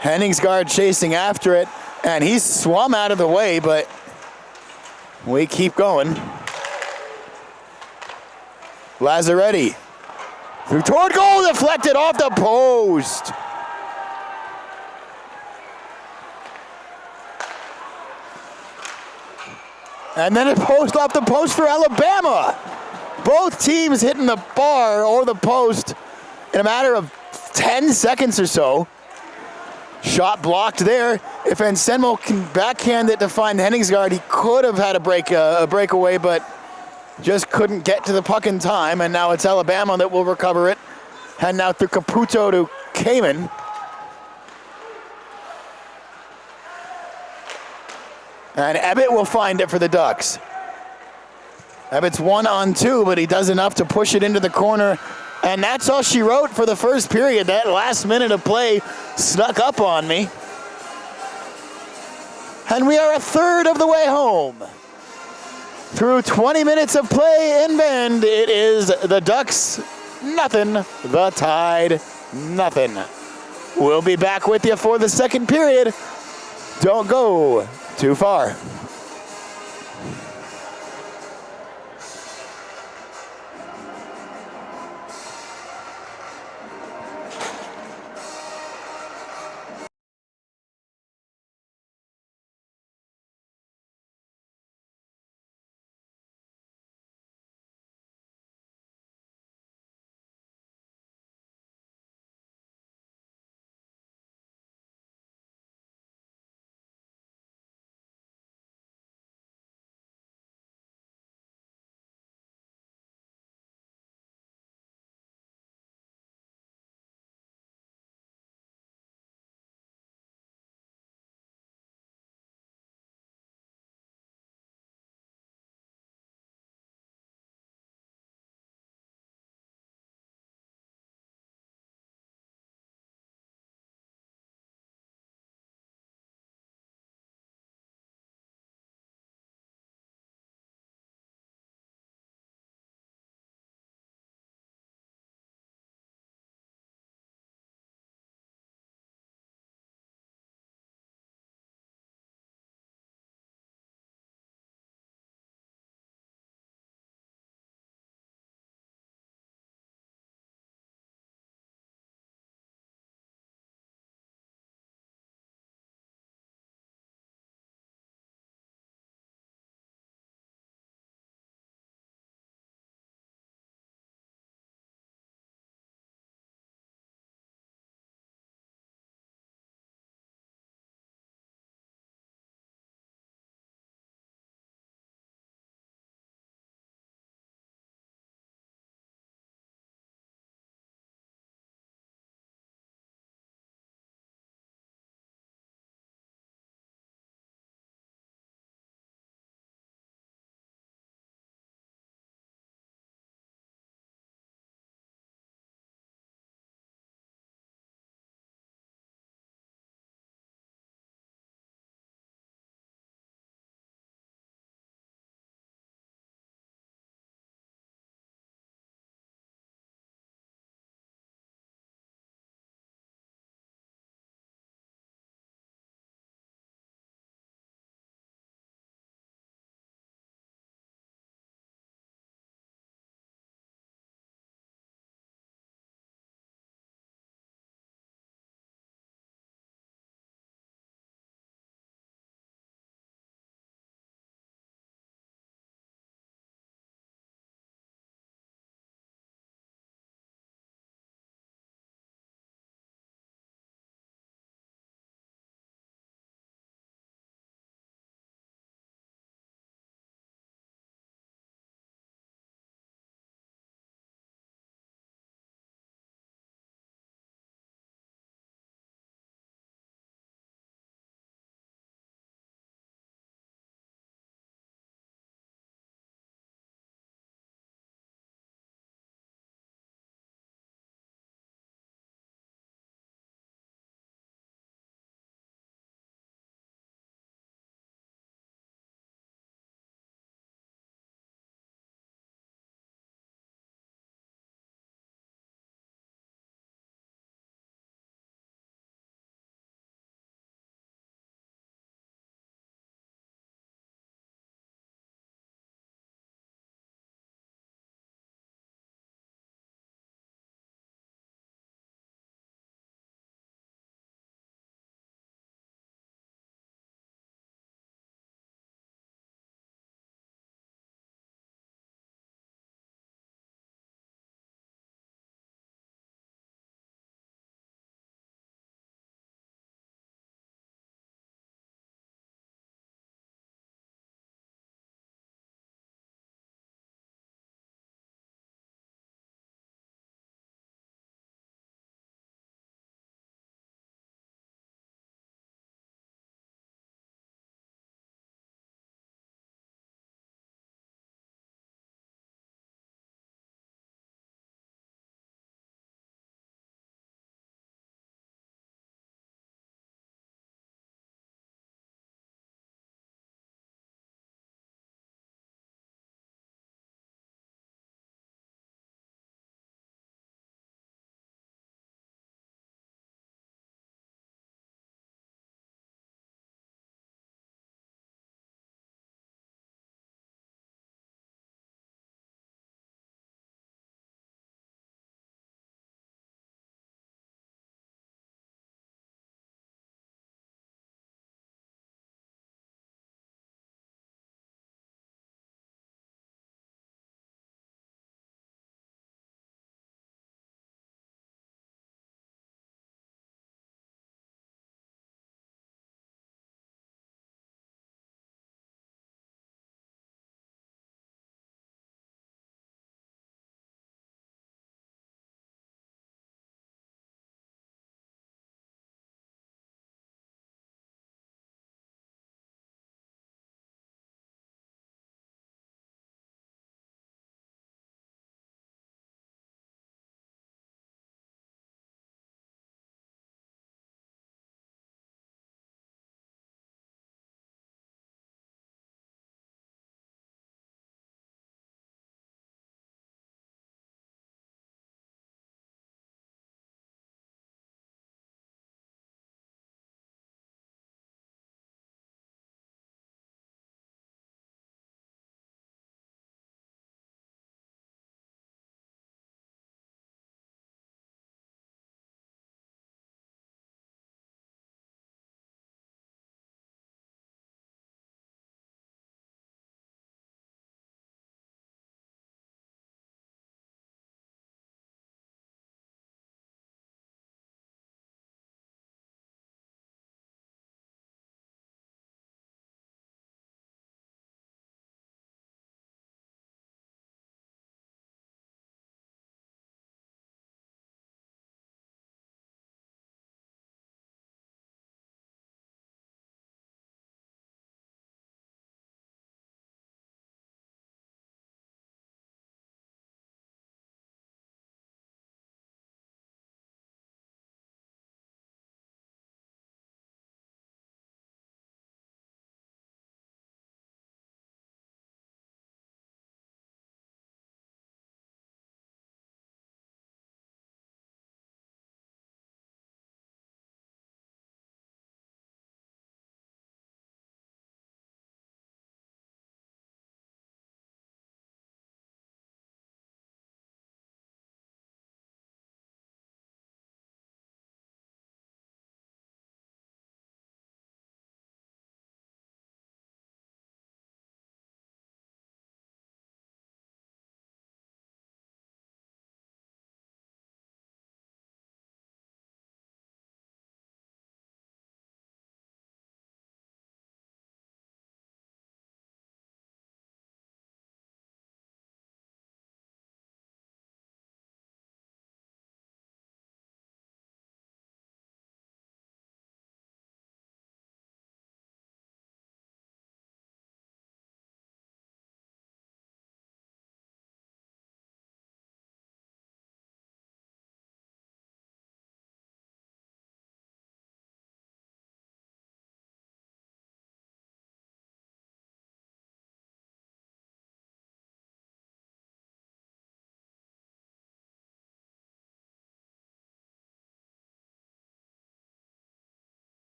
Henningsgaard chasing after it, and he's swum out of the way, but we keep going. Lazzaretti through toward goal, deflected off the post. And then it post off the post for Alabama. Both teams hitting the bar or the post in a matter of 10 seconds or so. Shot blocked there. If Anselmo can backhand it to find Henningsgaard, he could have had a breakaway, but just couldn't get to the puck in time. And now it's Alabama that will recover it. Heading out through Caputo to Kamen. And Ebbett will find it for the Ducks. Ebbett's 1-on-2, but he does enough to push it into the corner. And that's all she wrote for the first period. That last minute of play snuck up on me. And we are a third of the way home. Through 20 minutes of play in Bend, it is the Ducks nothing, the Tide nothing. We'll be back with you for the second period. Don't go too far.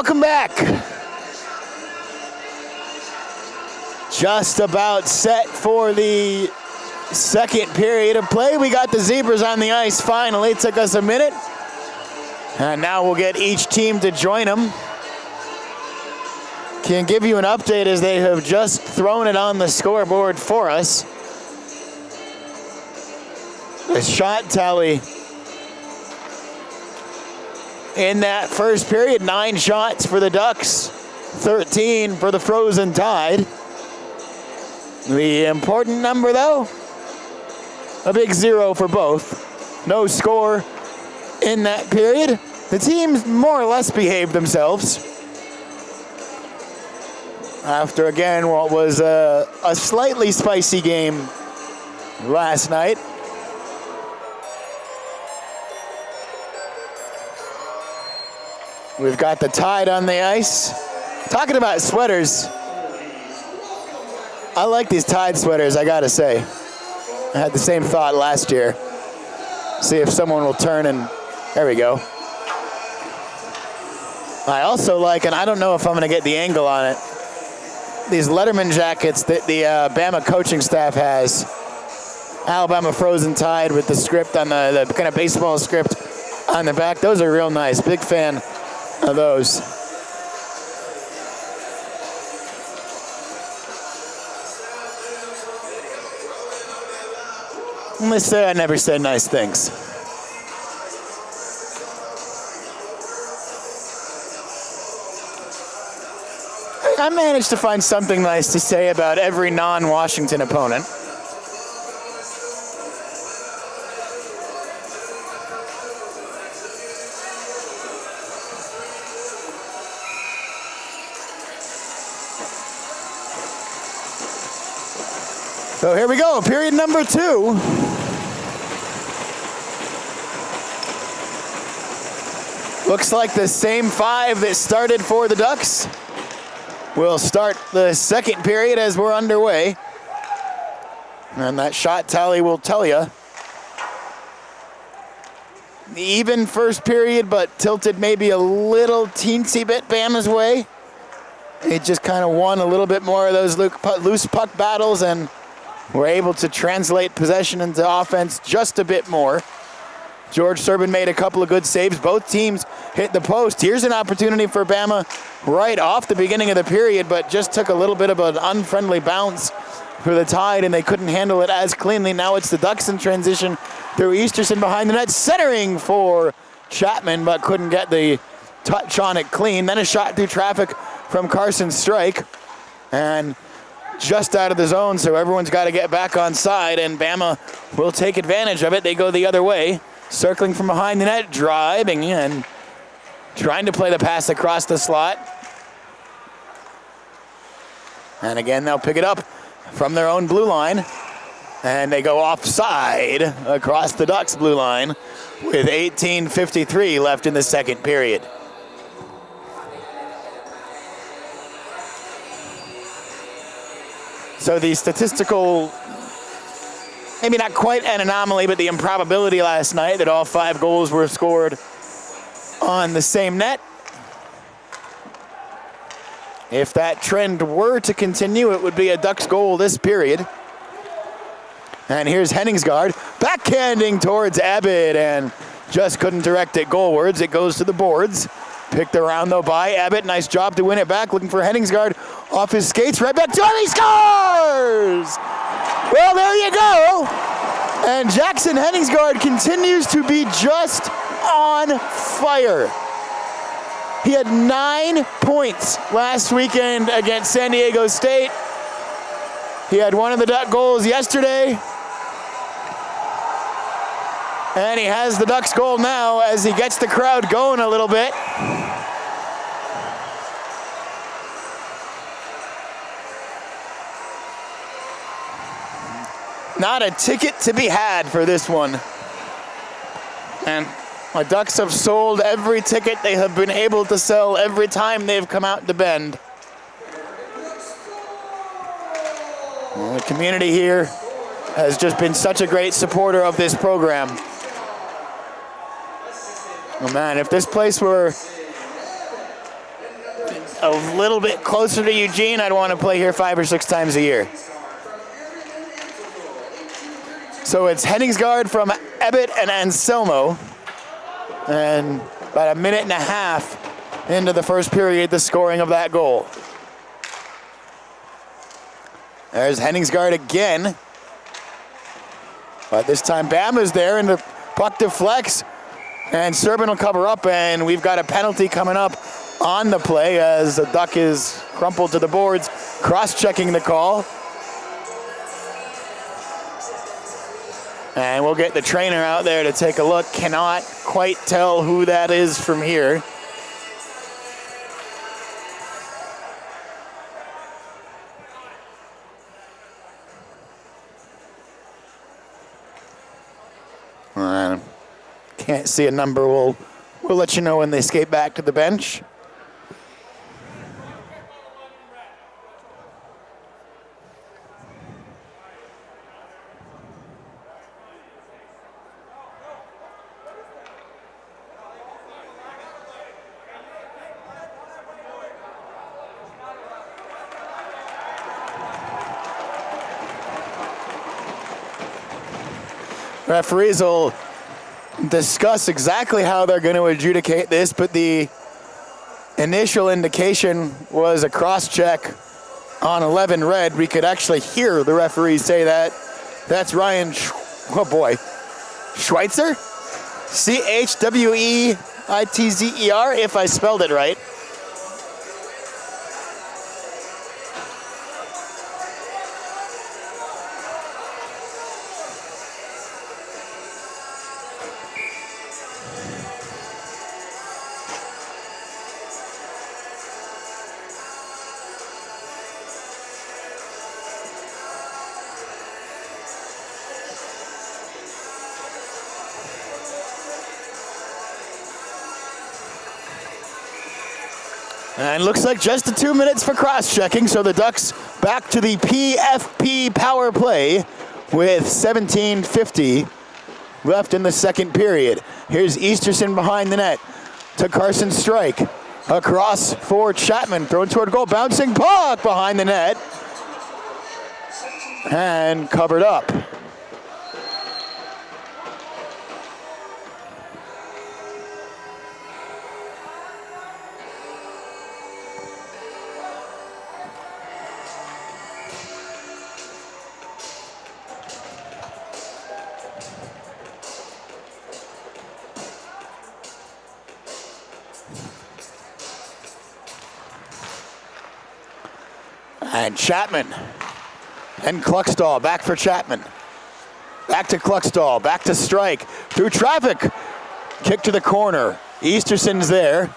welcome back. Just about set for the second period of play. We got the Zebras on the ice finally. It took us a minute. And now we'll get each team to join them. Can give you an update as they have just thrown it on the scoreboard for us. The shot tally in that first period, 9 shots for the Ducks, 13 for the Frozen Tide. The important number, though, a big 0 for both. No score in that period. The teams more or less behaved themselves. After, again, what was a slightly spicy game last night. We've got the Tide on the ice. Talking about sweaters, I like these Tide sweaters, I gotta say. I had the same thought last year. See if someone will turn and, there we go. I also like, and I don't know if I'm gonna get the angle on it, these Letterman jackets that the Bama coaching staff has. Alabama Frozen Tide with the script on the kind of baseball script on the back. Those are real nice. Big fan of those. Let's say I never said nice things. I managed to find something nice to say about every non-Washington opponent. So here we go, period number 2. Looks like the same 5 that started for the Ducks. We'll start the second period as we're underway. And that shot tally will tell you. Even first period, but tilted maybe a little teensy bit Bama's way. It just kind of won a little bit more of those loose puck battles and were able to translate possession into offense just a bit more. George Serban made a couple of good saves. Both teams hit the post. Here's an opportunity for Bama right off the beginning of the period, but just took a little bit of an unfriendly bounce for the Tide, and they couldn't handle it as cleanly. Now it's the Ducks in transition through Easterson behind the net, centering for Chapman, but couldn't get the touch on it clean. Then a shot through traffic from Carson Strike, and just out of the zone, so everyone's got to get back on side, and Bama will take advantage of it. They go the other way, circling from behind the net, driving in, trying to play the pass across the slot. And again, they'll pick it up from their own blue line, and they go offside across the Ducks blue line with 18:53 left in the second period. So the statistical, maybe not quite an anomaly, but the improbability last night that all 5 goals were scored on the same net. If that trend were to continue, it would be a Ducks goal this period. And here's Henningsgaard backhanding towards Abbott and just couldn't direct it goalwards. It goes to the boards. Picked around though by Abbott. Nice job to win it back. Looking for Henningsgaard off his skates. Right back to him. He scores! Well, there you go. And Jackson Henningsgaard continues to be just on fire. He had 9 points last weekend against San Diego State. He had one of the Duck goals yesterday. And he has the Ducks goal now as he gets the crowd going a little bit. Not a ticket to be had for this one. And my Ducks have sold every ticket they have been able to sell every time they've come out to Bend. Well, the community here has just been such a great supporter of this program. Oh man, if this place were a little bit closer to Eugene, I'd want to play here 5 or 6 times a year. So it's Henningsgaard from Ebbett and Anselmo. And about a minute and a half into the first period, the scoring of that goal. There's Henningsgaard again. But this time Bama's there, and the puck deflects. And Serban will cover up, and we've got a penalty coming up on the play as the duck is crumpled to the boards, cross-checking the call. And we'll get the trainer out there to take a look. Cannot quite tell who that is from here. Can't see a number. We'll let you know when they skate back to the bench. Referees will discuss exactly how they're going to adjudicate this, but the initial indication was a cross-check on 11 red. We could actually hear the referee say that. That's Ryan, Schweitzer? Chweitzer, if I spelled it right. And looks like just the 2 minutes for cross-checking, so the Ducks back to the PFP power play with 17:50 left in the second period. Here's Easterson behind the net to Carson Strike. Across for Chapman, thrown toward goal, bouncing puck behind the net. And covered up. And Chapman and Kluckstall, back for Chapman. Back to Kluckstall, back to Strike, through traffic. Kick to the corner. Easterson's there.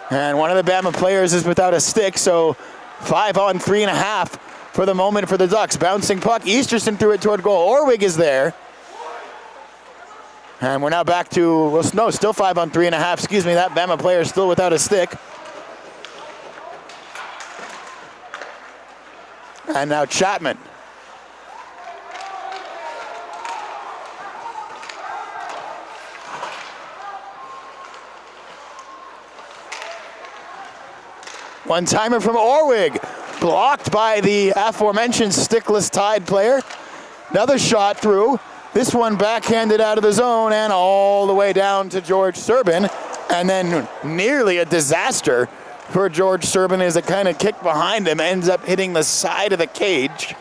And one of the Bama players is without a stick, so 5 on 3.5 for the moment for the Ducks. Bouncing puck, Easterson threw it toward goal. Orwig is there. And we're now back to, well, no, still 5 on 3.5. Excuse me, that Bama player is still without a stick. And now Chapman. One-timer from Orwig, blocked by the aforementioned stickless Tide player. Another shot through. This one backhanded out of the zone and all the way down to George Serban. And then nearly a disaster for George Serban as a kind of kick behind him ends up hitting the side of the cage.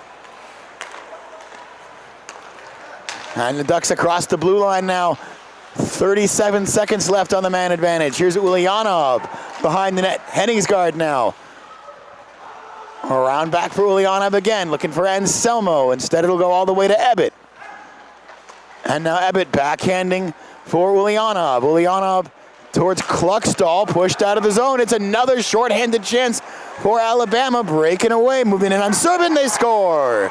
And the Ducks across the blue line now. 37 seconds left on the man advantage. Here's Ulyanov behind the net. Henningsgaard now. Around back for Ulyanov again, looking for Anselmo. Instead it'll go all the way to Ebbett. And now Ebbett backhanding for Ulyanov. Ulyanov towards Kluckstall, pushed out of the zone. It's another shorthanded chance for Alabama, breaking away, moving in on Serban, they score.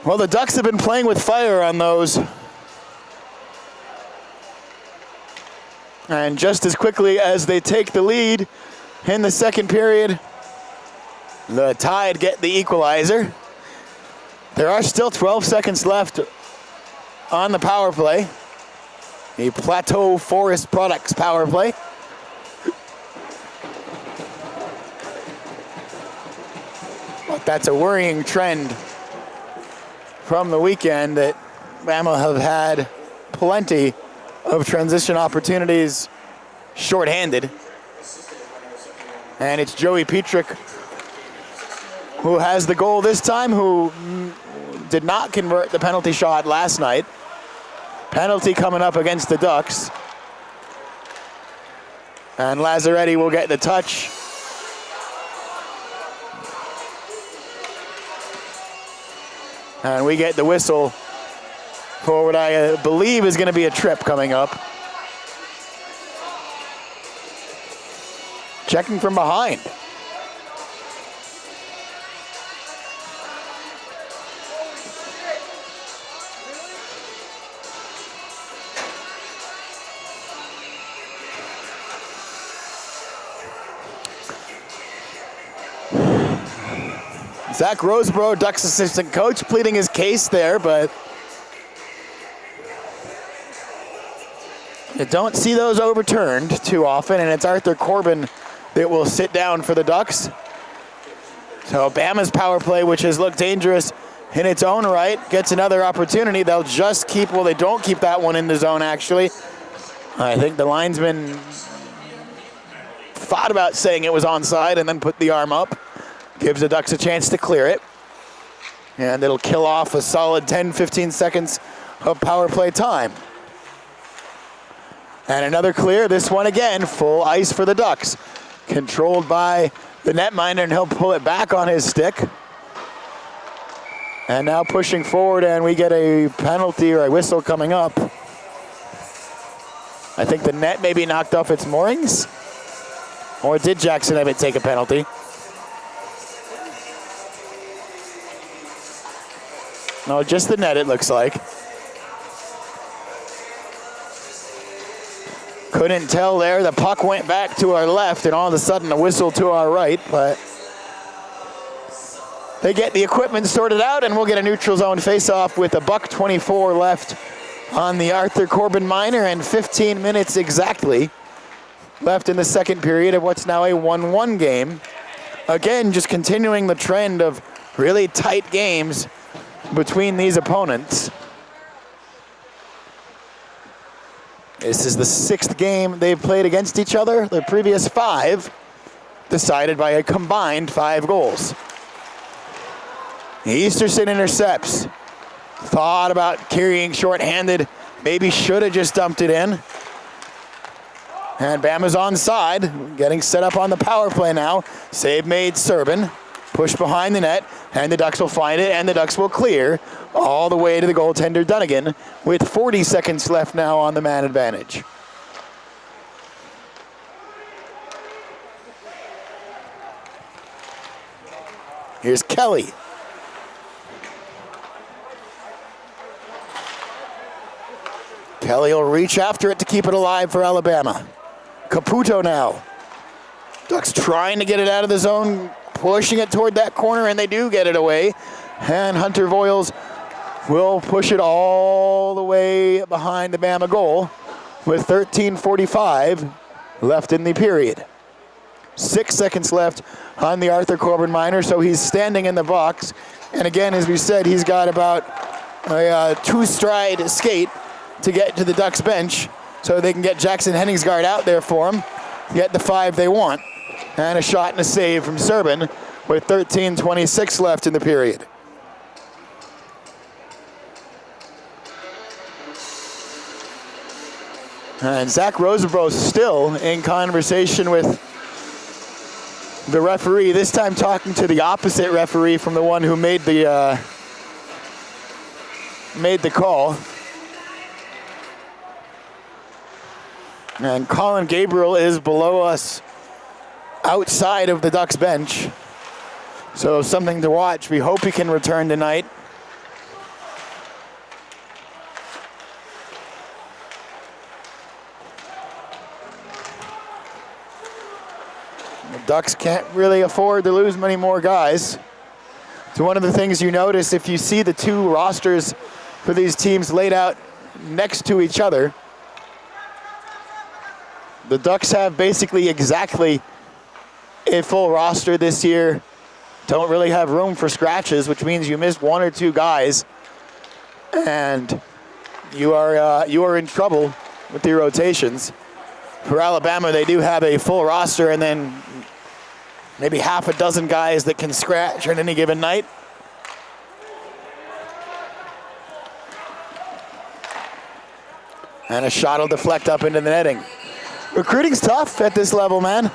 Well, the Ducks have been playing with fire on those. And just as quickly as they take the lead in the second period, The Tide get the equalizer. There are still 12 seconds left on the power play. The Plateau Forest Products power play. But that's a worrying trend from the weekend that Bama have had plenty of transition opportunities shorthanded. And it's Joey Petrick who has the goal this time, who did not convert the penalty shot last night. Penalty coming up against the Ducks. And Lazzaretti will get the touch. And we get the whistle for what I believe is going to be a trip coming up. Checking from behind. Zach Roseborough, Ducks assistant coach, pleading his case there, but you don't see those overturned too often, and it's Arthur Corbin that will sit down for the Ducks. So Bama's power play, which has looked dangerous in its own right, gets another opportunity. They'll just keep, well, they don't keep that one in the zone, actually. I think the linesman thought about saying it was onside and then put the arm up. Gives the Ducks a chance to clear it. And it'll kill off a solid 10-15 seconds of power play time. And another clear, this one again, full ice for the Ducks. Controlled by the netminder, and he'll pull it back on his stick. And now pushing forward, and we get a penalty or a whistle coming up. I think the net may be knocked off its moorings. Or did Jackson Ebbett take a penalty? No, just the net, it looks like. Couldn't tell there. The puck went back to our left, and all of a sudden a whistle to our right, but they get the equipment sorted out, and we'll get a neutral zone face-off with $1:24 left on the Arthur Corbin minor, and 15 minutes exactly left in the second period of what's now a 1-1 game. Again, just continuing the trend of really tight games between these opponents. This is the 6th game they've played against each other. The previous 5 decided by a combined 5 goals. Easterson intercepts. Thought about carrying shorthanded. Maybe should have just dumped it in. And Bama's onside, getting set up on the power play now. Save made, Serban. Push behind the net, and the Ducks will find it, and the Ducks will clear all the way to the goaltender Dunnigan with 40 seconds left now on the man advantage. Here's Kelly. Kelly will reach after it to keep it alive for Alabama. Caputo now. Ducks trying to get it out of the zone, pushing it toward that corner, and they do get it away. And Hunter Voiles will push it all the way behind the Bama goal with 13:45 left in the period. 6 seconds left on the Arthur Corbin minor, so he's standing in the box. And again, as we said, he's got about a 2-stride skate to get to the Ducks bench so they can get Jackson Henningsgaard out there for him, get the 5 they want. And a shot and a save from Serban with 13:26 left in the period. And Zach Roseborough still in conversation with the referee, this time talking to the opposite referee from the one who made the call. And Colin Gabriel is below us outside of the Ducks bench. So something to watch. We hope he can return tonight. Ducks can't really afford to lose many more guys. So one of the things you notice if you see the two rosters for these teams laid out next to each other, the Ducks have basically exactly a full roster this year. Don't really have room for scratches, which means you missed one or two guys, and you are in trouble with your rotations. For Alabama, they do have a full roster and then maybe half a dozen guys that can scratch on any given night. And a shot will deflect up into the netting. Recruiting's tough at this level, man.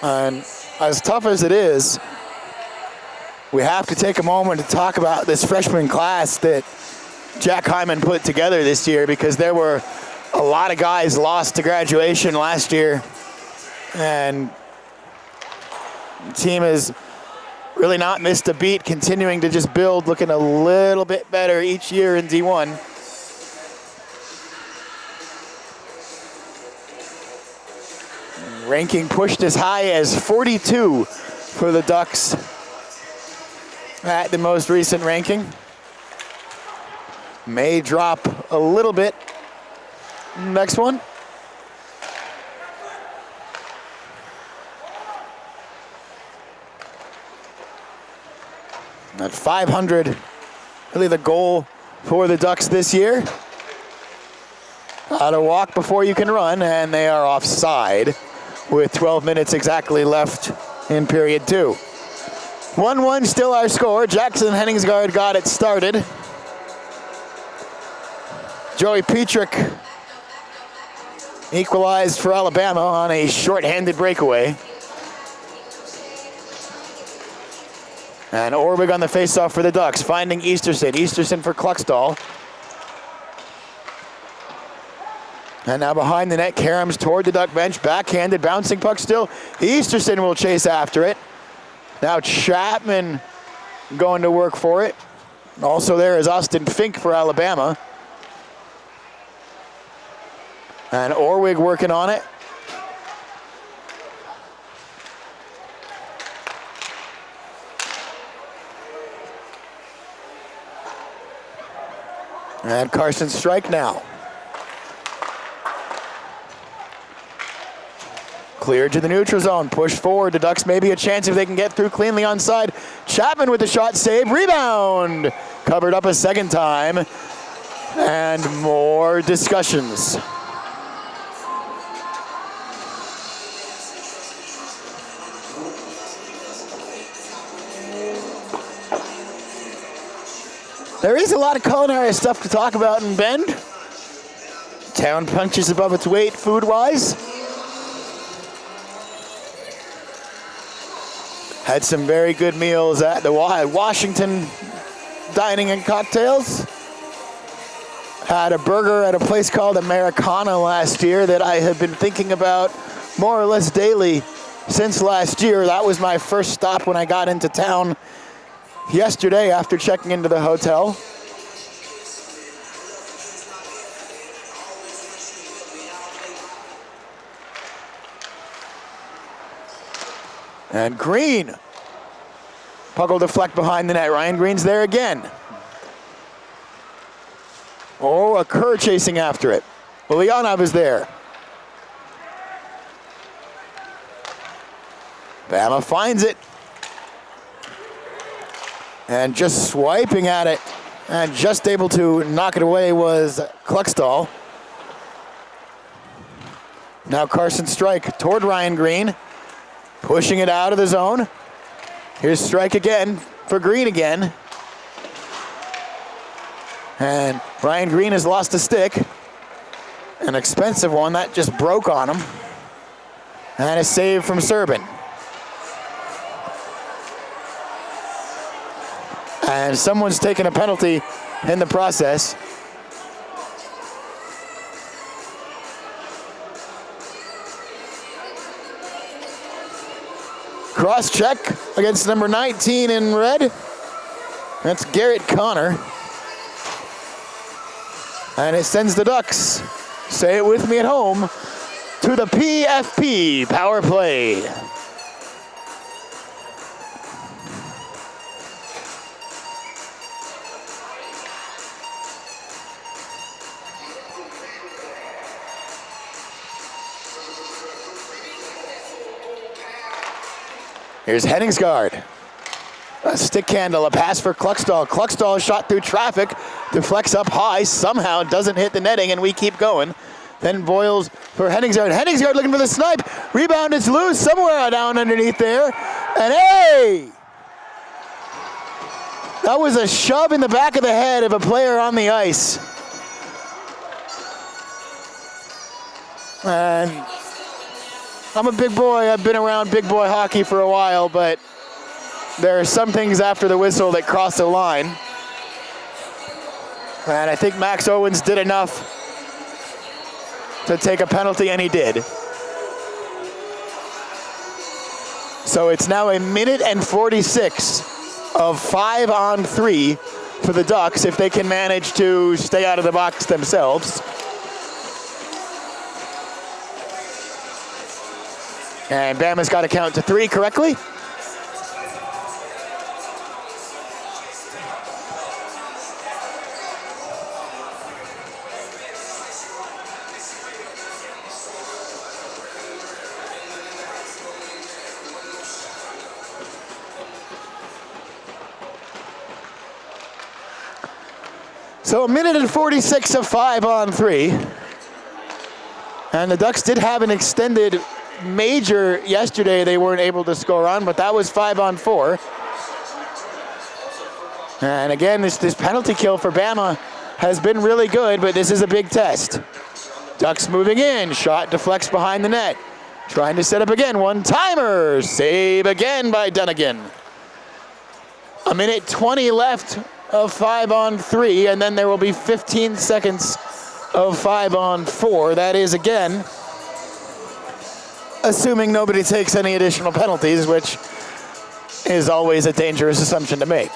And as tough as it is, we have to take a moment to talk about this freshman class that Jack Hyman put together this year, because there were a lot of guys lost to graduation last year, and the team has really not missed a beat, continuing to just build, looking a little bit better each year in D1. Ranking pushed as high as 42 for the Ducks at the most recent ranking. May drop a little bit. Next one. At 500, really the goal for the Ducks this year. Gotta walk before you can run, and they are offside with 12 minutes exactly left in period 2. 1-1 still our score. Jackson Henningsgaard got it started. Joey Petrick equalized for Alabama on a short-handed breakaway. And Orwig on the faceoff for the Ducks, finding Easterson. Easterson for Kluckstall. And now behind the net, Karams toward the Duck bench, backhanded, bouncing puck still. Easterson will chase after it. Now Chapman going to work for it. Also there is Austin Fink for Alabama. And Orwig working on it. And Carson Strike now. Cleared to the neutral zone, push forward. The Ducks maybe a chance if they can get through cleanly onside. Chapman with the shot save, rebound. Covered up a second time. And more discussions. There is a lot of culinary stuff to talk about in Bend. Town punches above its weight food-wise. Had some very good meals at the Washington Dining and Cocktails. Had a burger at a place called Americana last year that I have been thinking about more or less daily since last year. That was my first stop when I got into town yesterday after checking into the hotel. And Green. Puck will deflect behind the net. Ryan Green's there again. Oh, a Kerr chasing after it. Ulyanov is there. Bama finds it. And just swiping at it and just able to knock it away was Kluckstall. Now Carson Strike toward Ryan Green. Pushing it out of the zone. Here's Strike again for Green again. And Ryan Green has lost a stick. An expensive one that just broke on him. And a save from Serbin. And someone's taken a penalty in the process. Cross check against number 19 in red. That's Garrett Connor. And it sends the Ducks, say it with me at home, to the PFP power play. Here's Henningsgaard. A stick handle, a pass for Kluckstall. Kluckstall shot through traffic, deflects up high, somehow doesn't hit the netting, and we keep going. Then Boyles for Henningsgaard. Henningsgaard looking for the snipe. Rebound is loose somewhere down underneath there. And hey! That was a shove in the back of the head of a player on the ice. And I'm a big boy. I've been around big boy hockey for a while, but there are some things after the whistle that cross the line. And I think Max Owens did enough to take a penalty, and he did. So it's now a minute and 46 of 5-on-3 for the Ducks if they can manage to stay out of the box themselves. And Bama's got to count to 3 correctly. So a minute and 46 of 5-on-3. And the Ducks did have an extended major yesterday they weren't able to score on, but that was 5-on-4. And again, this penalty kill for Bama has been really good, but this is a big test. Ducks moving in, shot deflects behind the net. Trying to set up again, one-timer, save again by Dunnigan. A minute 20 left of 5-on-3, and then there will be 15 seconds of 5-on-4. That is, again, assuming nobody takes any additional penalties, which is always a dangerous assumption to make.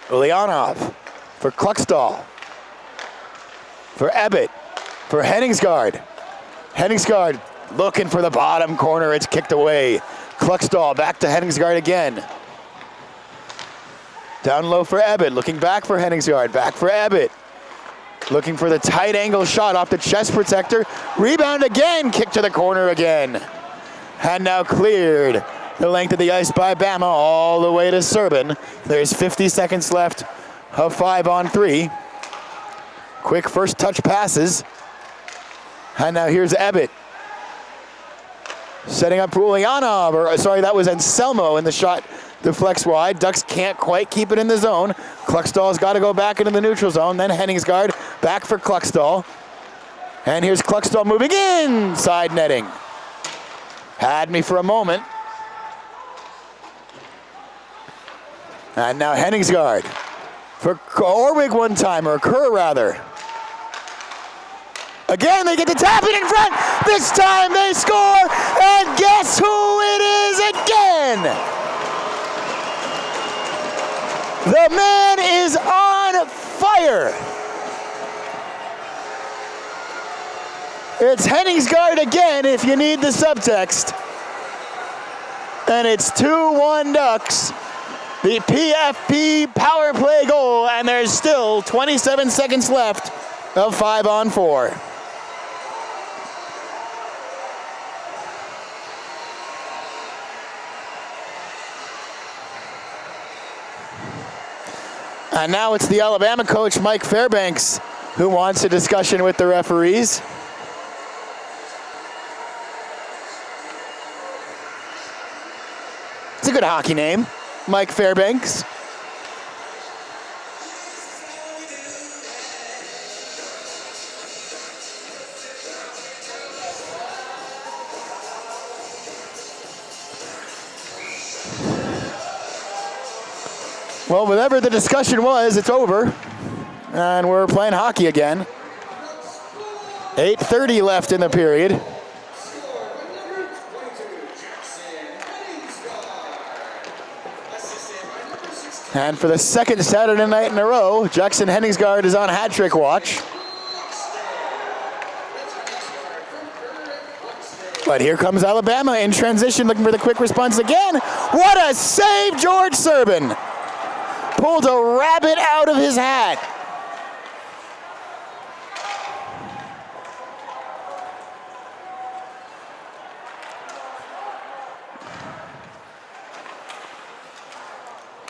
Ulyanov for Kluckstall, for Ebbett, for Henningsgaard. Henningsgaard looking for the bottom corner. It's kicked away. Kluckstall back to Henningsgaard again. Down low for Ebbett. Looking back for Henningsgaard. Back for Ebbett. Looking for the tight angle shot off the chest protector. Rebound again. Kick to the corner again. And now cleared the length of the ice by Bama all the way to Serban. There's 50 seconds left of 5-on-3. Quick first touch passes. And now here's Ebbett. Setting up for Ulyanov, or sorry, that was Anselmo, and the shot deflects wide. Ducks can't quite keep it in the zone. Kluckstall's got to go back into the neutral zone. Then Henningsgaard back for Kluckstall. And here's Kluckstall moving in, side netting. Had me for a moment. And now Henningsgaard for Orwig one-timer, Kerr rather. Again, they get to tap it in front. This time they score, and guess who it is again? The man is on fire. It's Henningsgaard again, if you need the subtext. And it's 2-1 Ducks. The PFP power play goal, and there's still 27 seconds left of 5-on-4. And now it's the Alabama coach, Mike Fairbanks, who wants a discussion with the referees. It's a good hockey name, Mike Fairbanks. Well, whatever the discussion was, it's over. And we're playing hockey again. 8:30 left in the period. And for the second Saturday night in a row, Jackson Henningsgaard is on hat trick watch. But here comes Alabama in transition, looking for the quick response again. What a save, George Serban. Pulled a rabbit out of his hat.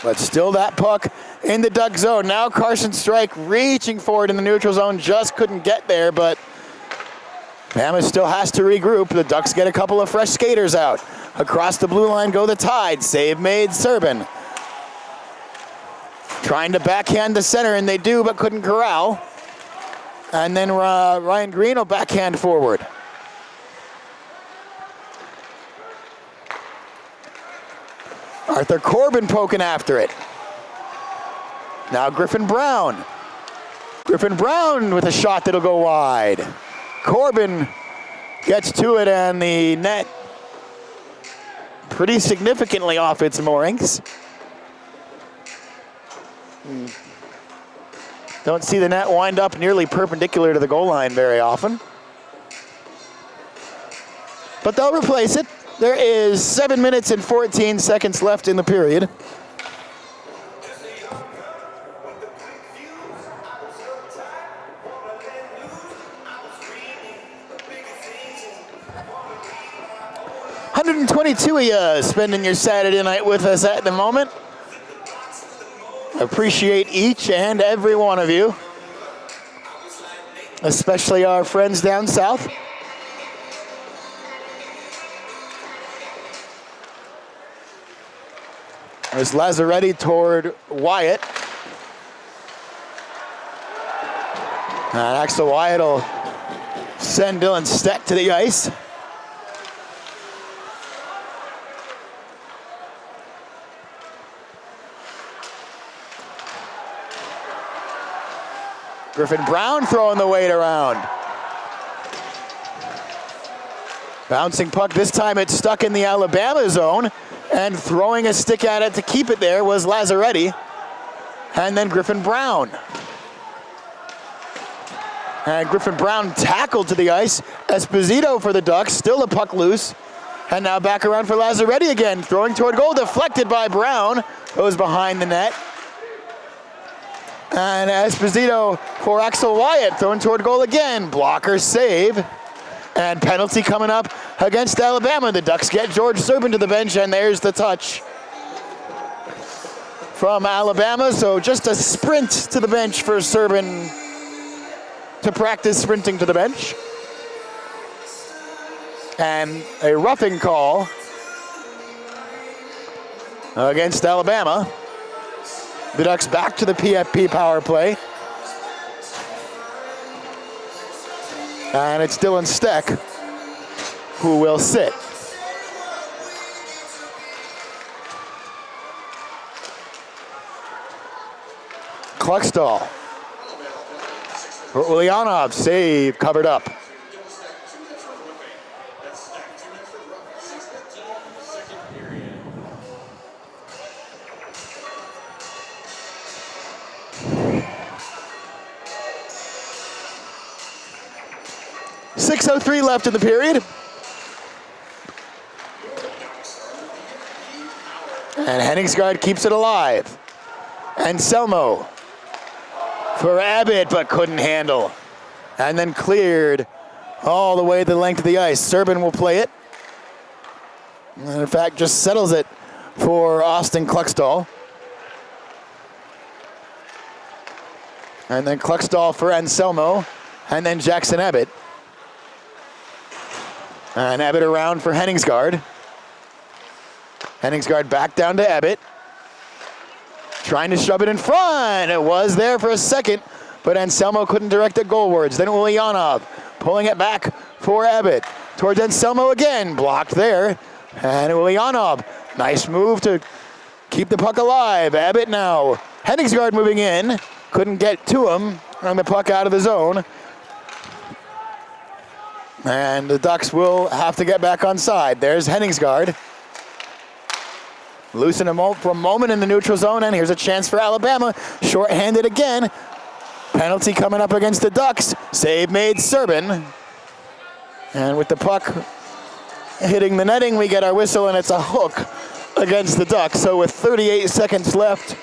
But still that puck in the Duck zone. Now Carson Strike reaching forward in the neutral zone, just couldn't get there, but Bama still has to regroup. The Ducks get a couple of fresh skaters out. Across the blue line go the Tide. Save made, Serban. Trying to backhand the center, and they do, but couldn't corral. And then Ryan Green will backhand forward. Arthur Corbin poking after it. Now Griffin Brown. Griffin Brown with a shot that'll go wide. Corbin gets to it, and the net pretty significantly off its moorings. Don't see the net wind up nearly perpendicular to the goal line very often. But they'll replace it. There is 7 minutes and 14 seconds left in the period. $122 of you spending your Saturday night with us at the moment. Appreciate each and every one of you, especially our friends down south. There's Lazzaretti toward Wyatt. And Axel Wyatt will send Dylan Steck to the ice. Griffin Brown throwing the weight around. Bouncing puck, this time it's stuck in the Alabama zone, and throwing a stick at it to keep it there was Lazzaretti, and then Griffin Brown. And Griffin Brown tackled to the ice. Esposito for the Ducks, still the puck loose, and now back around for Lazzaretti again, throwing toward goal, deflected by Brown, goes behind the net. And Esposito for Axel Wyatt, throwing toward goal again. Blocker save. And penalty coming up against Alabama. The Ducks get George Serban to the bench, and there's the touch from Alabama. So just a sprint to the bench for Serban to practice sprinting to the bench. And a roughing call against Alabama. The Ducks back to the PFP power play. And it's Dylan Steck who will sit. Kluckstall. For Ulyanov, save, covered up. .6:03 left in the period. And Henningsgaard keeps it alive. Anselmo for Abbott, but couldn't handle. And then cleared all the way the length of the ice. Serban will play it. And in fact, just settles it for Austin Kluckstall. And then Kluckstall for Anselmo. And then Jackson Abbott. And Abbott around for Henningsgaard. Henningsgaard back down to Abbott. Trying to shove it in front. It was there for a second, but Anselmo couldn't direct it goalwards. Then Ulyanov pulling it back for Abbott. Towards Anselmo again. Blocked there. And Ulyanov. Nice move to keep the puck alive. Abbott now. Henningsgaard moving in. Couldn't get to him. Run the puck out of the zone. And the Ducks will have to get back on side. There's Henningsgaard. Loosen him up for a moment in the neutral zone, and here's a chance for Alabama. Short-handed again. Penalty coming up against the Ducks. Save made, Serbin. And with the puck hitting the netting, we get our whistle, and it's a hook against the Ducks. So with 38 seconds left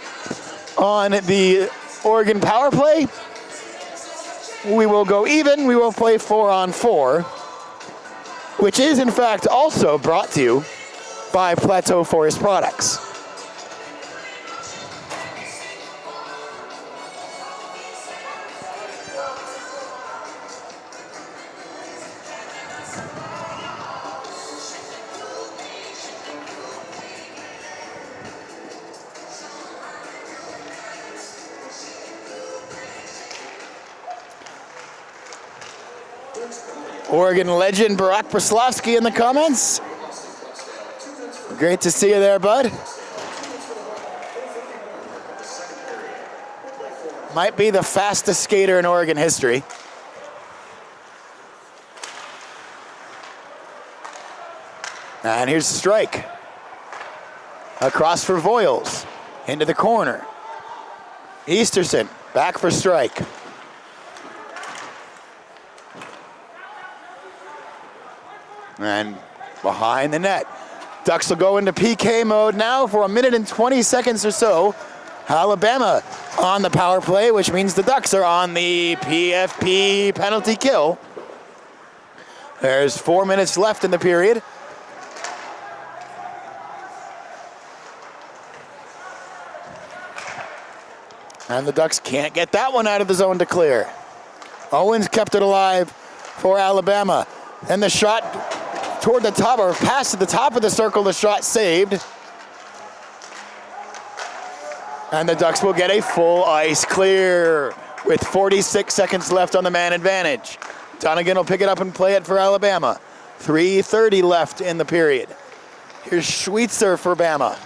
on the Oregon power play, we will go even. We will play 4-on-4, which is in fact also brought to you by Plateau Forest Products. Oregon legend Barack Braslovsky in the comments. Great to see you there, bud. Might be the fastest skater in Oregon history. And here's the strike. Across for Voiles. Into the corner. Easterson back for strike. And behind the net. Ducks will go into PK mode now for 1 minute and 20 seconds or so. Alabama on the power play, which means the Ducks are on the PFP penalty kill. There's 4 minutes left in the period. And the Ducks can't get that one out of the zone to clear. Owens kept it alive for Alabama. And the shot toward the top, or pass to the top of the circle, the shot saved. And the Ducks will get a full ice clear with 46 seconds left on the man advantage. Donegan will pick it up and play it for Alabama. 3:30 left in the period. Here's Schweitzer for Bama.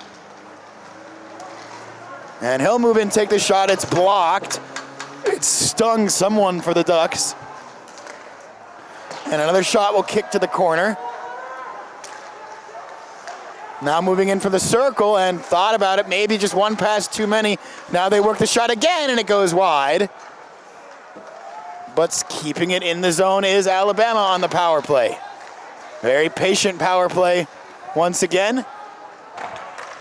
And he'll move in, take the shot. It's blocked. It stung someone for the Ducks. And another shot will kick to the corner. Now moving in for the circle, and thought about it, maybe just one pass too many. Now they work the shot again, and it goes wide. But keeping it in the zone is Alabama on the power play. Very patient power play once again.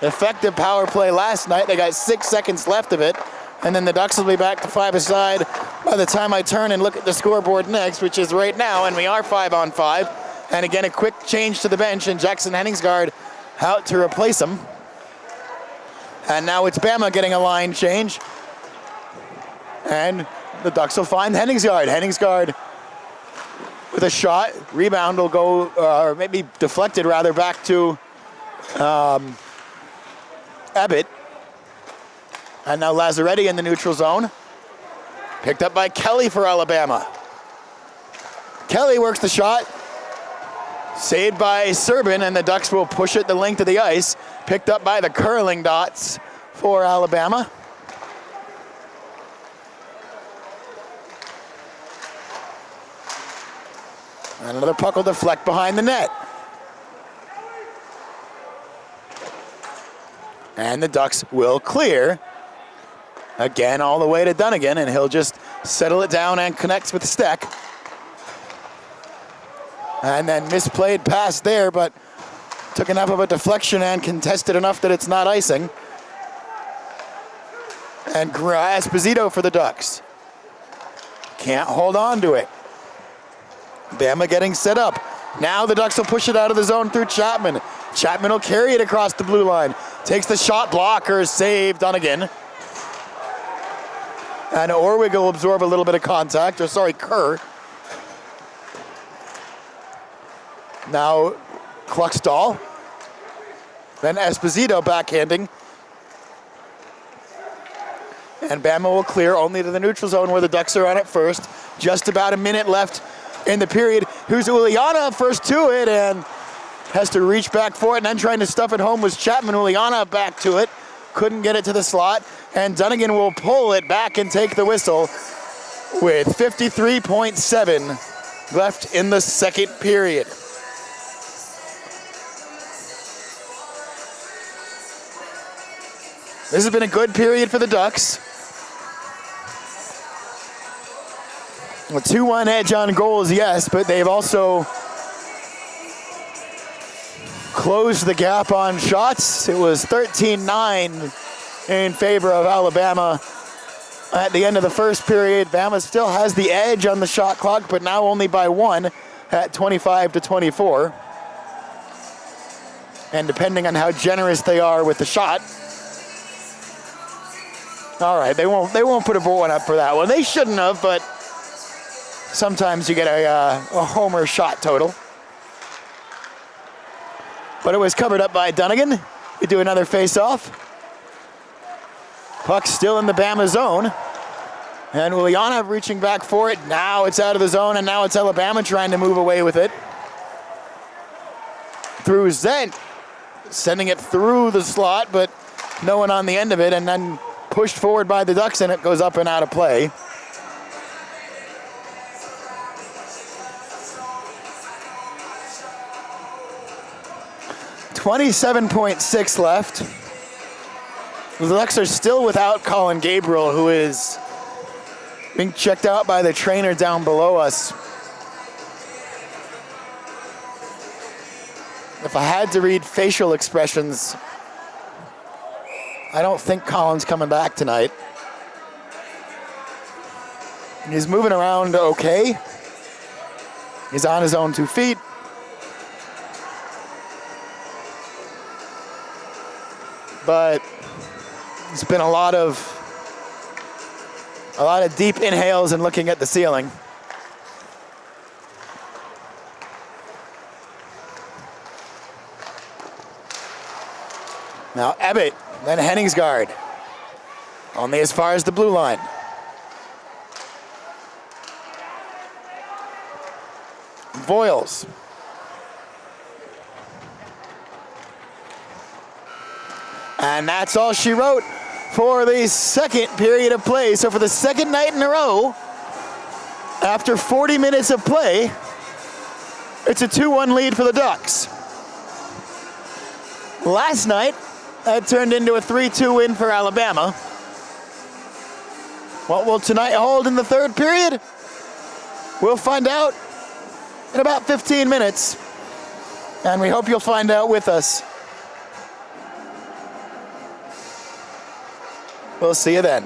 Effective power play last night. They got 6 seconds left of it. And then the Ducks will be back to 5-a-side by the time I turn and look at the scoreboard next, which is right now, and we are 5-on-5. And again, a quick change to the bench, and Jackson Henningsgaard out to replace him. And now it's Bama getting a line change. And the Ducks will find Henningsgaard. Henningsgaard with a shot. Rebound will go, or maybe deflected rather, back to Abbott. And now Lazzaretti in the neutral zone. Picked up by Kelly for Alabama. Kelly works the shot. Saved by Serbin, and the Ducks will push it the length of the ice. Picked up by the curling dots for Alabama. And another puck will deflect behind the net. And the Ducks will clear. Again, all the way to Donegan, and he'll just settle it down and connects with Steck. And then misplayed pass there, but took enough of a deflection and contested enough that it's not icing. And Esposito for the Ducks. Can't hold on to it. Bama getting set up. Now the Ducks will push it out of the zone through Chapman. Chapman will carry it across the blue line. Takes the shot, blocker, saved Donegan. And Orwig will absorb a little bit of contact, or sorry, Kerr. Now Kluckstall. Then Esposito backhanding. And Bama will clear only to the neutral zone where the Ducks are on it first. Just about a minute left in the period. Here's Uliana first to it and has to reach back for it, and then trying to stuff it home was Chapman. Uliana back to it. Couldn't get it to the slot. And Donegan will pull it back and take the whistle with 53.7 left in the second period. This has been a good period for the Ducks. A 2-1 edge on goals, yes, but they've also closed the gap on shots. It was 13-9 in favor of Alabama at the end of the first period. Bama still has the edge on the shot clock, but now only by 1 at 25-24. And depending on how generous they are with the shot. All right, they won't put a one up for that one. They shouldn't have, but sometimes you get a homer shot total. But it was covered up by Dunnigan. We do another face-off. Puck still in the Bama zone. And Uliana reaching back for it. Now it's out of the zone, and now it's Alabama trying to move away with it. Through Zent. Sending it through the slot, but no one on the end of it, and then pushed forward by the Ducks, and it goes up and out of play. .6 left. The Ducks are still without Colin Gabriel, who is being checked out by the trainer down below us. If I had to read facial expressions, I don't think Colin's coming back tonight. He's moving around okay. He's on his own 2 feet. But it's been a lot of deep inhales and looking at the ceiling. Now Ebbett, then Henningsgaard. Only as far as the blue line. Voiles. And that's all she wrote for the second period of play. So for the second night in a row, after 40 minutes of play, it's a 2-1 lead for the Ducks. Last night, that turned into a 3-2 win for Alabama. What will tonight hold in the third period? We'll find out in about 15 minutes. And we hope you'll find out with us. We'll see you then.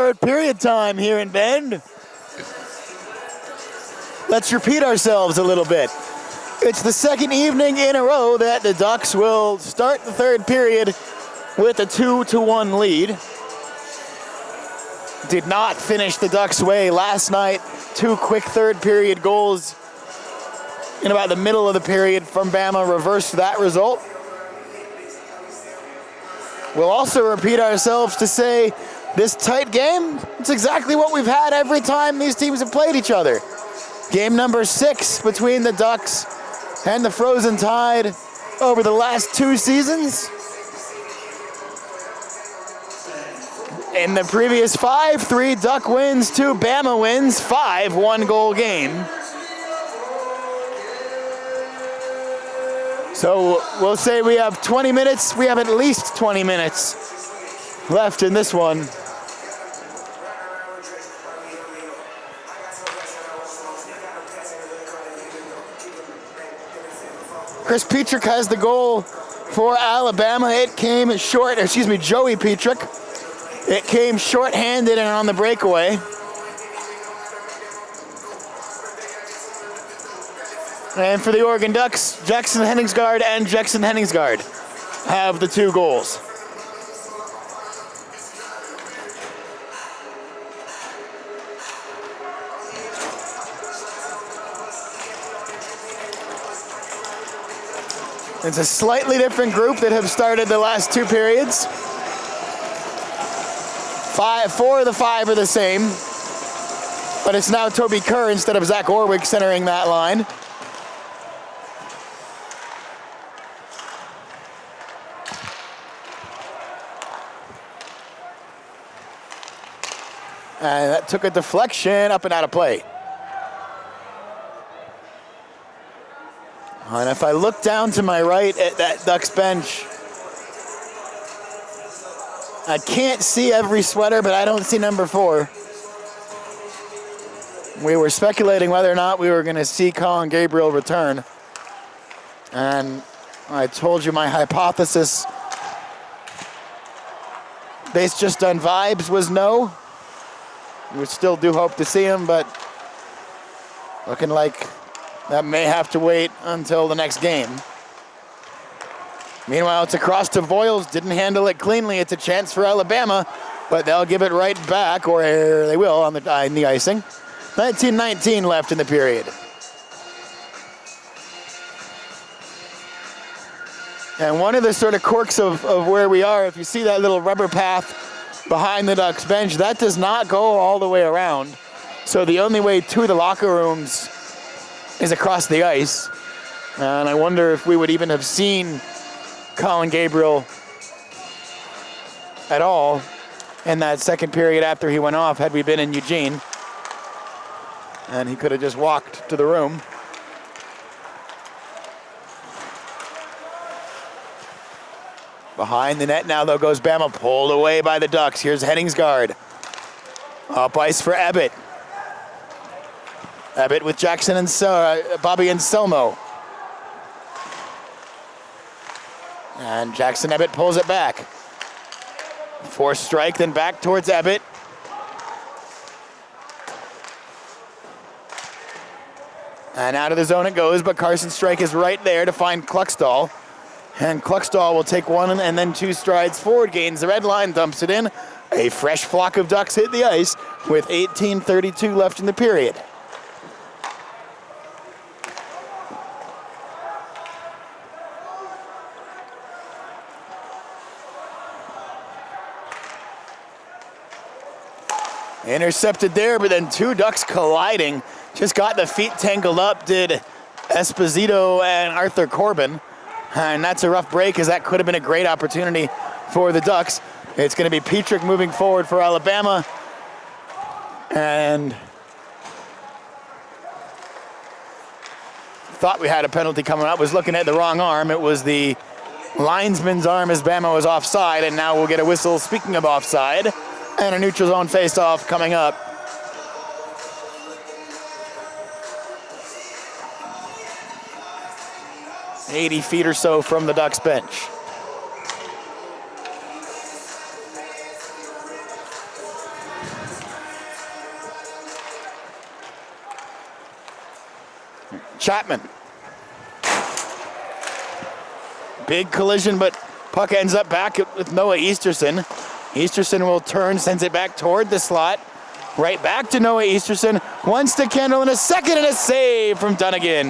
third period time here in Bend. Let's repeat ourselves a little bit. It's the second evening in a row that the Ducks will start the third period with a 2-1 lead. Did not finish the Ducks' way last night. 2 quick third period goals in about the middle of the period from Bama reversed that result. We'll also repeat ourselves to say this tight game, it's exactly what we've had every time these teams have played each other. Game number 6 between the Ducks and the Frozen Tide over the last 2 seasons. In the previous 5, 3 Duck wins, 2 Bama wins, 5 one-goal game. So we'll say we have 20 minutes. We have at least 20 minutes left in this one. Chris Petrick has the goal for Alabama. It came short, Joey Petrick. It came short-handed and on the breakaway. And for the Oregon Ducks, Jackson Henningsgaard and Jackson Henningsgaard have the 2 goals. It's a slightly different group that have started the last 2 periods. 4 of the 5 are the same, but it's now Toby Kerr instead of Zach Orwig centering that line. And that took a deflection up and out of play. And if I look down to my right at that Ducks bench, I can't see every sweater, but I don't see number 4. We were speculating whether or not we were going to see Colin Gabriel return. And I told you my hypothesis, based just on vibes, was no. We still do hope to see him, but looking like that may have to wait until the next game. Meanwhile, it's across to Voiles. Didn't handle it cleanly. It's a chance for Alabama, but they'll give it right back, or they will on the icing. 19:19 left in the period. And one of the sort of quirks of where we are, if you see that little rubber path behind the Ducks bench, that does not go all the way around. So the only way to the locker rooms is across the ice. And I wonder if we would even have seen Colin Gabriel at all in that second period after he went off had we been in Eugene. And he could have just walked to the room. Behind the net now, though, goes Bama, pulled away by the Ducks. Here's Henningsgaard. Up ice for Ebbett. Ebbett with Jackson and Bobby Anselmo. And Jackson Ebbett pulls it back. Forced strike, then back towards Ebbett. And out of the zone it goes, but Carson Strike is right there to find Kluckstall. And Kluckstall will take 1 and then 2 strides forward, gains the red line, dumps it in. A fresh flock of Ducks hit the ice with 18:32 left in the period. Intercepted there, but then 2 Ducks colliding. Just got the feet tangled up, did Esposito and Arthur Corbin. And that's a rough break, as that could have been a great opportunity for the Ducks. It's going to be Petrick moving forward for Alabama. And thought we had a penalty coming up, was looking at the wrong arm. It was the linesman's arm as Bama was offside, and now we'll get a whistle, speaking of offside, and a neutral zone face-off coming up. .80 feet or so from the Ducks bench. Chapman. Big collision, but puck ends up back with Noah Easterson. Easterson will turn, sends it back toward the slot. Right back to Noah Easterson. One stick handle in a second, and a save from Dunnigan.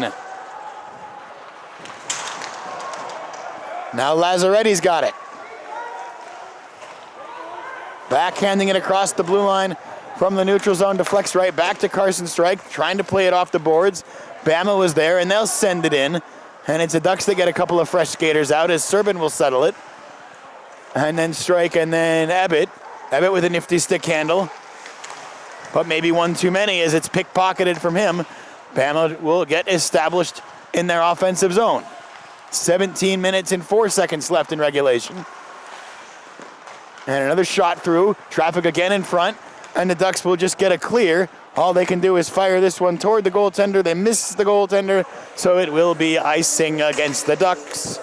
Now Lazzaretti's got it. Backhanding it across the blue line from the neutral zone, deflects right back to Carson Strike, trying to play it off the boards. Bama was there, and they'll send it in. And it's the Ducks that get a couple of fresh skaters out as Serban will settle it. And then Strike, and then Abbott. Abbott with a nifty stick handle. But maybe one too many as it's pickpocketed from him. Bama will get established in their offensive zone. 17 minutes and 4 seconds left in regulation. And another shot through. Traffic again in front. And the Ducks will just get a clear. All they can do is fire this one toward the goaltender. They miss the goaltender, so it will be icing against the Ducks.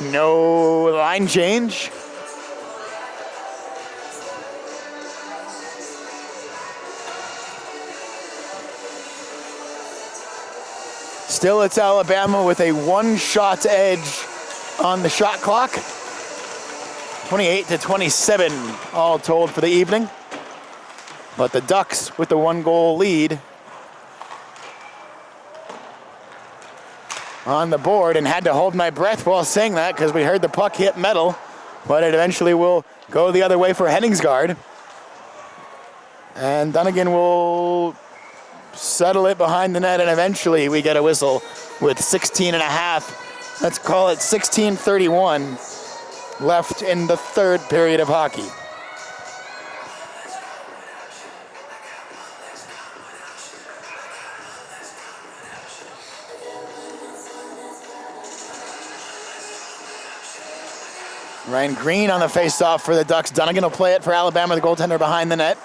No line change. Still, it's Alabama with a one-shot edge on the shot clock. 28-27 all told for the evening. But the Ducks with the one-goal lead on the board, and had to hold my breath while saying that because we heard the puck hit metal, but it eventually will go the other way for Henningsgaard. And Dunnigan will settle it behind the net, and eventually we get a whistle with 16 and a half. Let's call it 16:31 left in the third period of hockey. Ryan Green on the face-off for the Ducks. Dunnigan will play it for Alabama, the goaltender behind the net.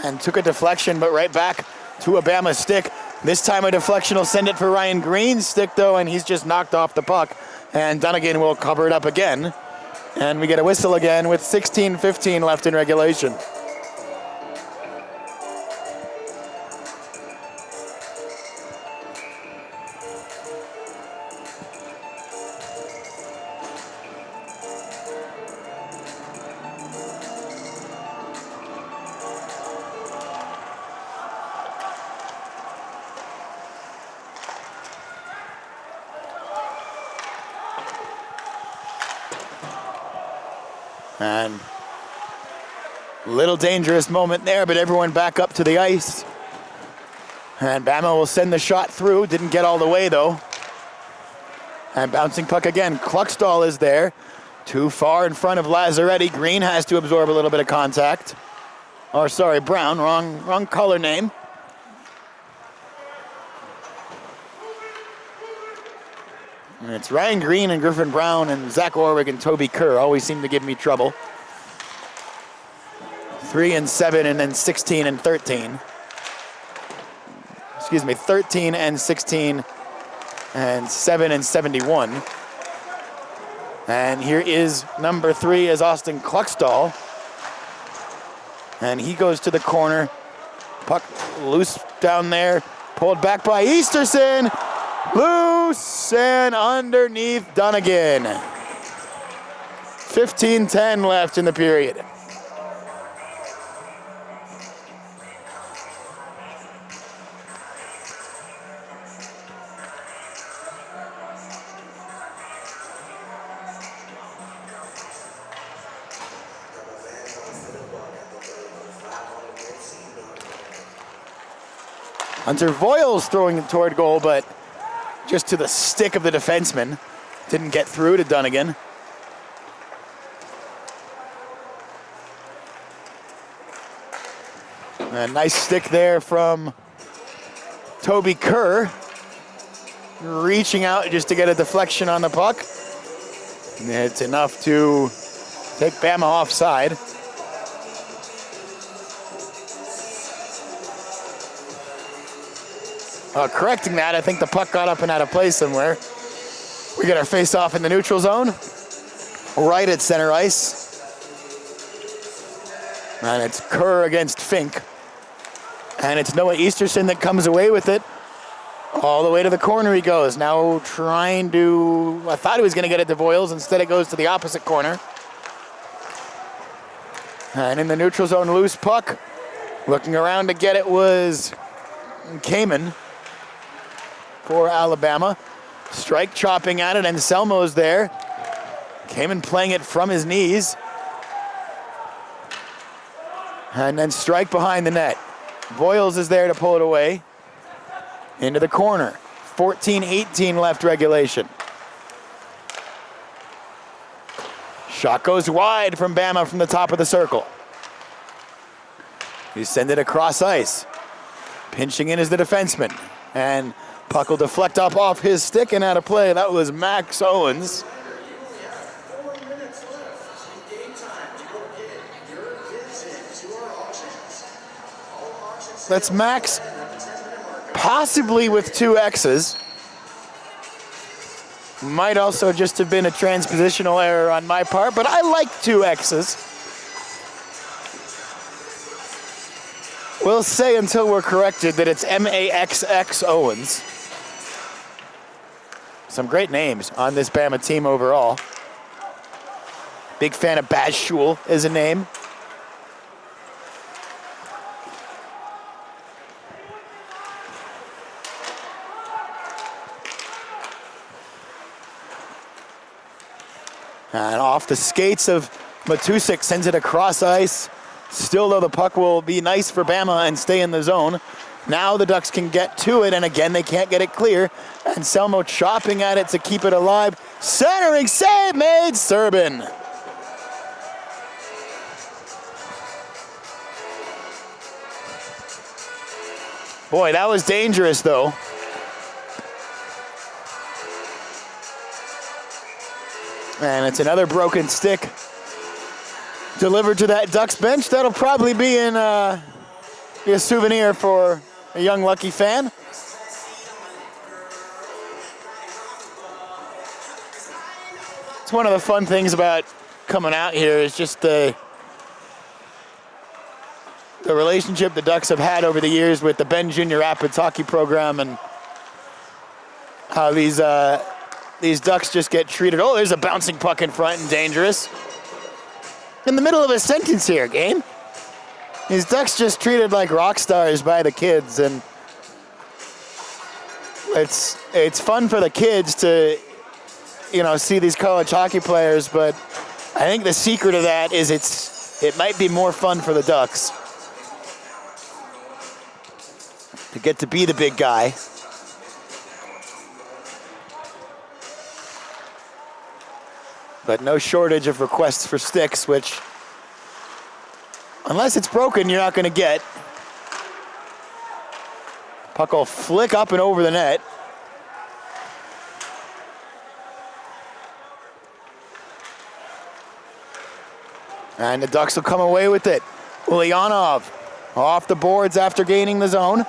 And took a deflection, but right back to a Bama stick. This time a deflection will send it for Ryan Green's stick, though, and he's just knocked off the puck. And Dunnigan will cover it up again. And we get a whistle again with 16:15 left in regulation. And little dangerous moment there, but everyone back up to the ice. And Bama will send the shot through. Didn't get all the way, though. And bouncing puck again. Kluckstall is there. Too far in front of Lazzaretti. Green has to absorb a little bit of contact. Or sorry, Brown. Wrong color name. And it's Ryan Green and Griffin Brown and Zach Orwig and Toby Kerr always seem to give me trouble. 3 and 7 and then 16 and 13. Excuse me, 13 and 16 and 7 and 71. And here is number 3 is Austin Kluckstall. And he goes to the corner. Puck loose down there. Pulled back by Easterson. Loose and underneath Dunnigan. 15:10 left in the period. Hunter Voiles throwing it toward goal, but just to the stick of the defenseman. Didn't get through to Dunnigan. A nice stick there from Toby Kerr. Reaching out just to get a deflection on the puck. It's enough to take Bama offside. Correcting that, I think the puck got up and out of play somewhere. We get our face-off in the neutral zone, right at center ice. And it's Kerr against Fink. And it's Noah Easterson that comes away with it. All the way to the corner he goes. Now trying to, I thought he was going to get it to Voiles. Instead it goes to the opposite corner. And in the neutral zone, loose puck. Looking around to get it was Kamen for Alabama. Strike chopping at it, and Selmo's there. Kamen playing it from his knees. And then Strike behind the net. Voiles is there to pull it away. Into the corner. 14-18 left regulation. Shot goes wide from Bama from the top of the circle. You send it across ice. Pinching in is the defenseman. And puck will deflect up off his stick and out of play. That was Max Owens. That's Max, possibly with 2 X's. Might also just have been a transpositional error on my part, but I like 2 X's. We'll say until we're corrected that it's M-A-X-X Owens. Some great names on this Bama team overall. Big fan of Baz Shul as a name. And off the skates of Matusik, sends it across ice. Still, though, the puck will be nice for Bama and stay in the zone. Now the Ducks can get to it, and again, they can't get it clear. And Selmo chopping at it to keep it alive. Centering save made, Serbin. Boy, that was dangerous, though. And it's another broken stick delivered to that Ducks bench. That'll probably be in be a souvenir for a young Lucky fan. It's one of the fun things about coming out here is just the relationship the Ducks have had over the years with the Ben Junior Rapids hockey program, and how these Ducks just get treated. Oh, there's a bouncing puck in front and dangerous. In the middle of a sentence here, game. These Ducks just treated like rock stars by the kids, and it's fun for the kids to, see these college hockey players, but I think the secret of that is it might be more fun for the Ducks to get to be the big guy. But no shortage of requests for sticks, which, unless it's broken, you're not going to get. Puck will flick up and over the net. And the Ducks will come away with it. Ulyanov off the boards after gaining the zone.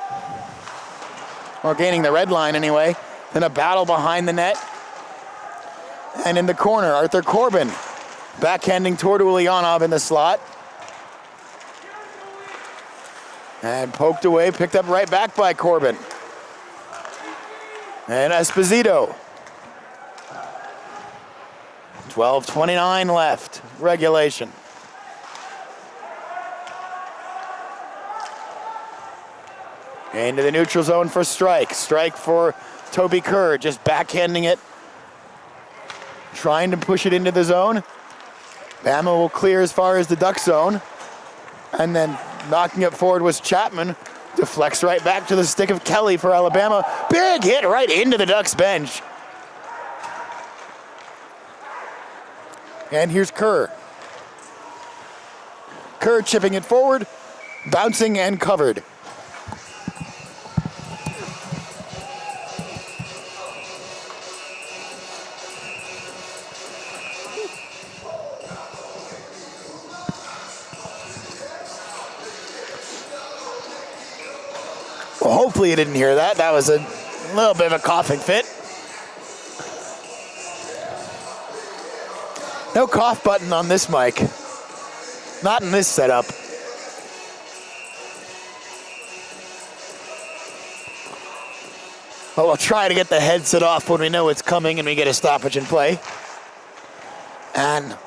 Or gaining the red line anyway. Then a battle behind the net. And in the corner, Arthur Corbin backhanding toward Ulyanov in the slot. And poked away, picked up right back by Corbin. And Esposito. 12:29 left, regulation. Into the neutral zone for Strike. Strike for Toby Kerr, just backhanding it. Trying to push it into the zone. Bama will clear as far as the Duck zone. And then knocking it forward was Chapman. Deflects right back to the stick of Kelly for Alabama. Big hit right into the Ducks bench. And here's Kerr. Kerr chipping it forward, bouncing and covered. Well, hopefully you didn't hear that. That was a little bit of a coughing fit. No cough button on this mic. Not in this setup. But we'll try to get the headset off when we know it's coming and we get a stoppage in play. And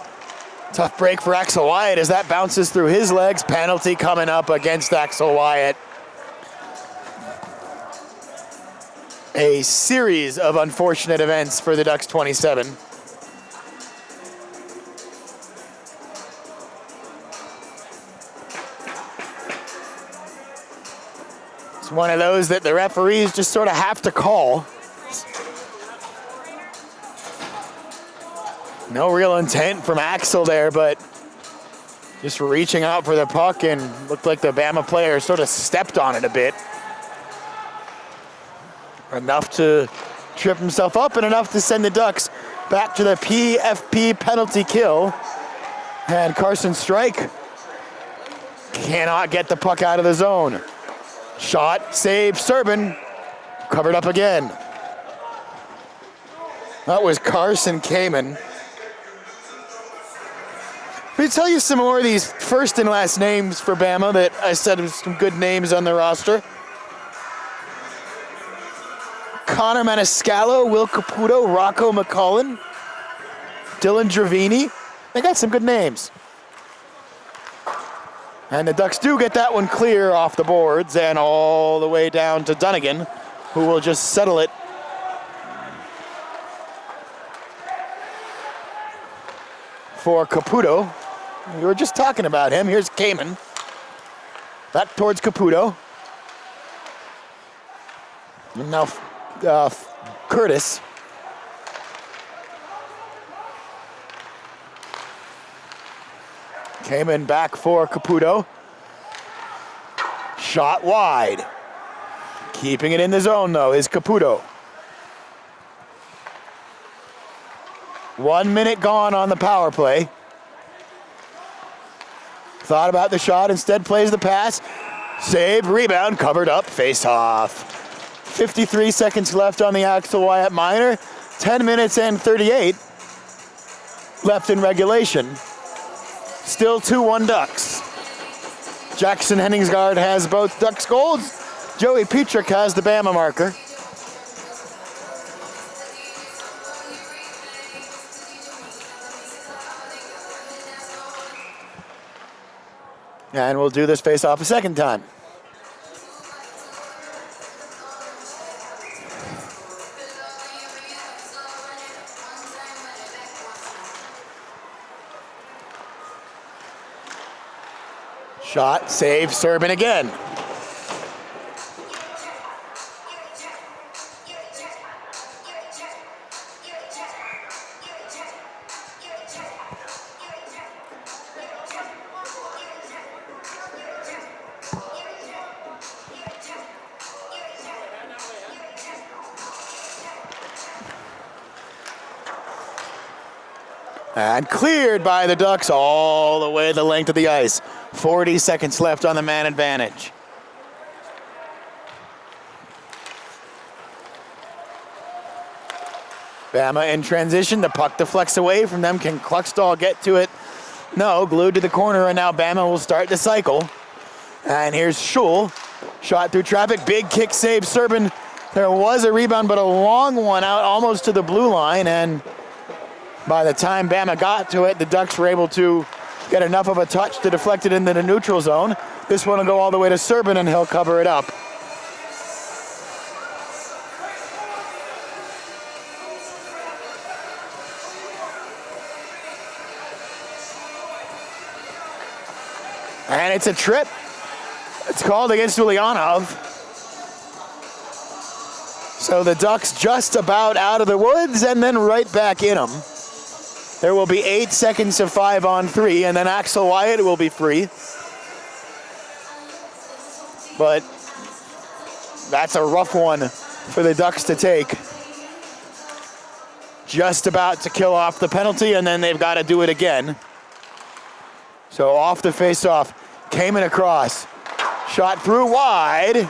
tough break for Axel Wyatt as that bounces through his legs. Penalty coming up against Axel Wyatt. A series of unfortunate events for the Ducks 27. It's one of those that the referees just sort of have to call. No real intent from Axel there, but just reaching out for the puck and looked like the Bama player sort of stepped on it a bit. Enough to trip himself up and enough to send the Ducks back to the PFP penalty kill. And Carson Strike cannot get the puck out of the zone. Shot, save, Serban, covered up again. That was Carson Kamen. Let me tell you some more of these first and last names for Bama that I said was some good names on the roster. Connor Maniscalco, Will Caputo, Rocco McCullen, Dylan Dravini. They got some good names. And the Ducks do get that one clear off the boards and all the way down to Dunnigan, who will just settle it. For Caputo. We were just talking about him. Here's Kamen. Back towards Caputo. And now Curtis. Kamen back for Caputo. Shot wide. Keeping it in the zone, though, is Caputo. 1 minute gone on the power play. Thought about the shot, instead plays the pass. Save, rebound, covered up, face off. 53 seconds left on the Axel Wyatt minor. 10 minutes and 38 left in regulation. Still 2-1 Ducks. Jackson Henningsgaard has both Ducks goals. Joey Petrick has the Bama marker. And we'll do this face-off a second time. Shot, save, Serban again. And cleared by the Ducks all the way the length of the ice. 40 seconds left on the man advantage. Bama in transition. The puck deflects away from them. Can Kluckstall get to it? No, glued to the corner, and now Bama will start the cycle. And here's Schul. Shot through traffic. Big kick save, Serban. There was a rebound, but a long one out almost to the blue line, and by the time Bama got to it, the Ducks were able to get enough of a touch to deflect it into the neutral zone. This one will go all the way to Serban, and he'll cover it up. And it's a trip. It's called against Ulyanov. So the Ducks just about out of the woods and then right back in them. There will be 8 seconds of 5-on-3, and then Axel Wyatt will be free. But that's a rough one for the Ducks to take. Just about to kill off the penalty, and then they've got to do it again. So off the face-off, Kamen across. Shot through wide.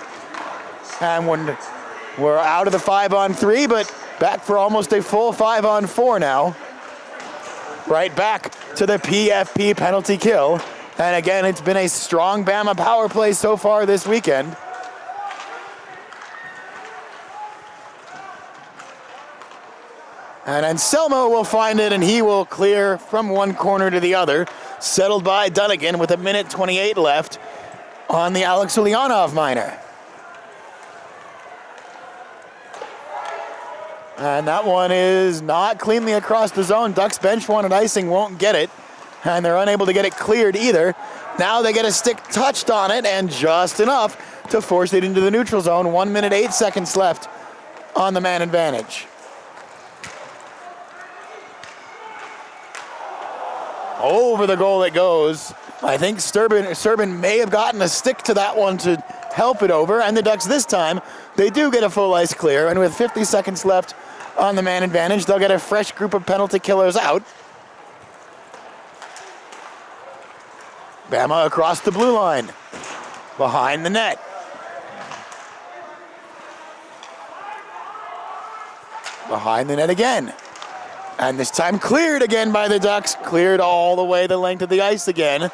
And when we're out of the 5-on-3, but back for almost a full 5-on-4 now. Right back to the PFP penalty kill. And again, it's been a strong Bama power play so far this weekend. And Anselmo will find it, and he will clear from one corner to the other. Settled by Dunnigan with 1:28 left on the Alex Ulyanov minor. And that one is not cleanly across the zone. Ducks bench wanted icing, won't get it. And they're unable to get it cleared either. Now they get a stick touched on it, and just enough to force it into the neutral zone. 1:08 left on the man advantage. Over the goal it goes. I think Serbin may have gotten a stick to that one to help it over, and the Ducks this time, they do get a full ice clear, and with 50 seconds left on the man advantage, they'll get a fresh group of penalty killers out. Bama across the blue line, behind the net. Behind the net again. And this time cleared again by the Ducks. Cleared all the way the length of the ice again.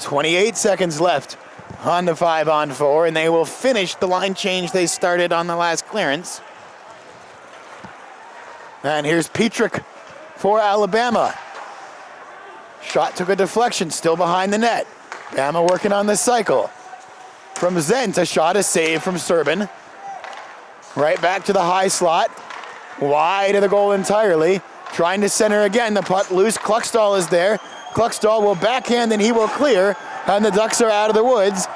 28 seconds left on the 5-on-4, and they will finish the line change they started on the last clearance. And here's Petrick for Alabama. Shot took a deflection, still behind the net. Bama working on this cycle. From Zent, a shot, a save from Serbin. Right back to the high slot. Wide of the goal entirely. Trying to center again, the puck loose. Kluckstall is there. Kluckstall will backhand and he will clear, and the Ducks are out of the woods.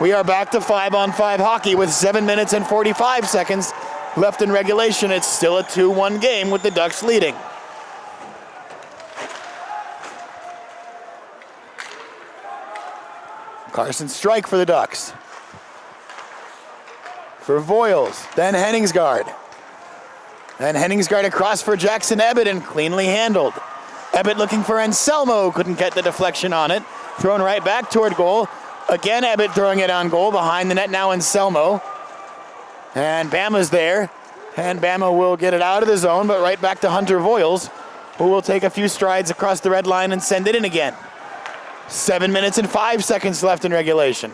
We are back to 5-on-5 hockey with 7 minutes and 45 seconds left in regulation. It's still a 2-1 game with the Ducks leading. Carson Strike for the Ducks. For Voiles, then Henningsgaard. And Henningsgaard across for Jackson Ebbett, and cleanly handled. Ebbett looking for Anselmo, couldn't get the deflection on it. Thrown right back toward goal. Again Ebbett throwing it on goal. Behind the net now Anselmo. And Bama's there. And Bama will get it out of the zone, but right back to Hunter Voiles, who will take a few strides across the red line and send it in again. 7 minutes and 5 seconds left in regulation.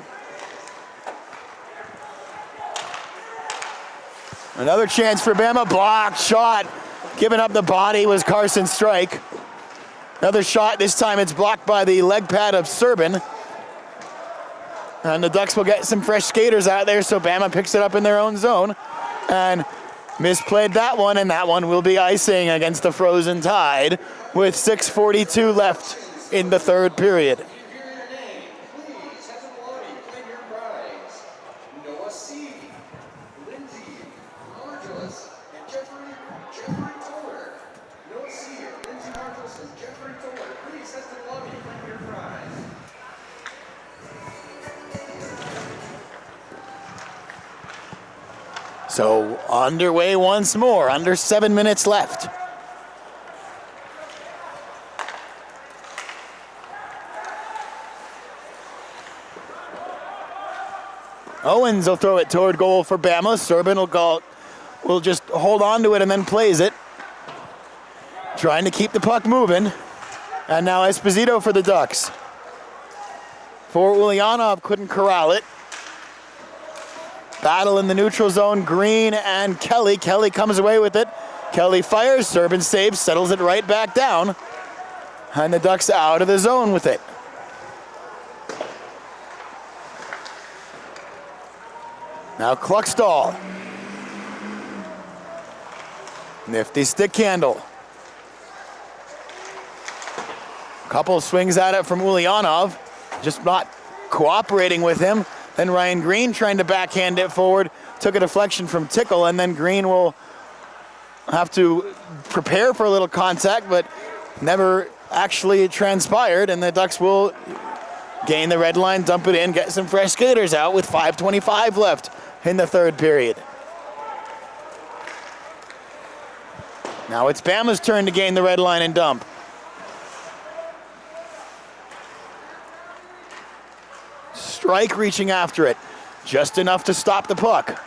Another chance for Bama, blocked shot. Giving up the body was Carson Strike. Another shot, this time it's blocked by the leg pad of Serbin. And the Ducks will get some fresh skaters out there, so Bama picks it up in their own zone. And misplayed that one, and that one will be icing against the Frozen Tide with 6:42 left in the third period. So underway once more, under 7 minutes left. Owens will throw it toward goal for Bama. Serbin will just hold on to it and then plays it. Trying to keep the puck moving. And now Esposito for the Ducks. For Ulyanov, couldn't corral it. Battle in the neutral zone, Green and Kelly. Kelly comes away with it. Kelly fires, Serbin saves, settles it right back down. And the Ducks out of the zone with it. Now Kluckstall. Nifty stick handle. Couple swings at it from Ulyanov, just not cooperating with him. Then Ryan Green trying to backhand it forward, took a deflection from Tickle, and then Green will have to prepare for a little contact, but never actually transpired, and the Ducks will gain the red line, dump it in, get some fresh skaters out with 5:25 left in the third period. Now it's Bama's turn to gain the red line and dump. Strike reaching after it, just enough to stop the puck.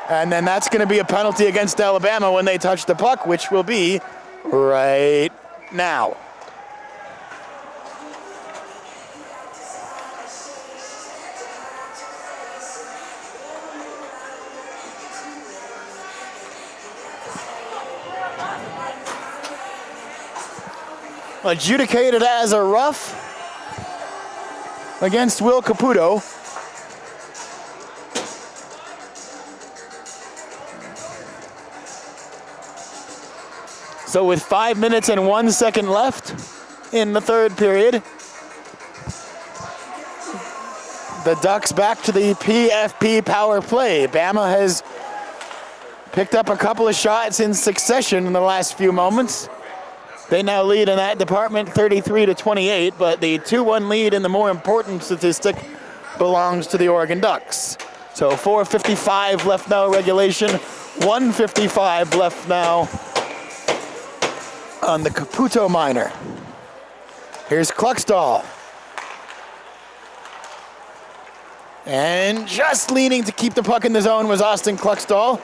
And then that's going to be a penalty against Alabama when they touch the puck, which will be right now. adjudicated as a rough against Will Caputo. So with 5 minutes and 1 second left in the third period, the Ducks back to the PFP power play. Bama has picked up a couple of shots in succession in the last few moments. They now lead in that department 33-28, but the 2-1 lead in the more important statistic belongs to the Oregon Ducks. So 4:55 left now regulation, 1:55 left now on the Caputo minor. Here's Kluckstall. And just leaning to keep the puck in the zone was Austin Kluckstall.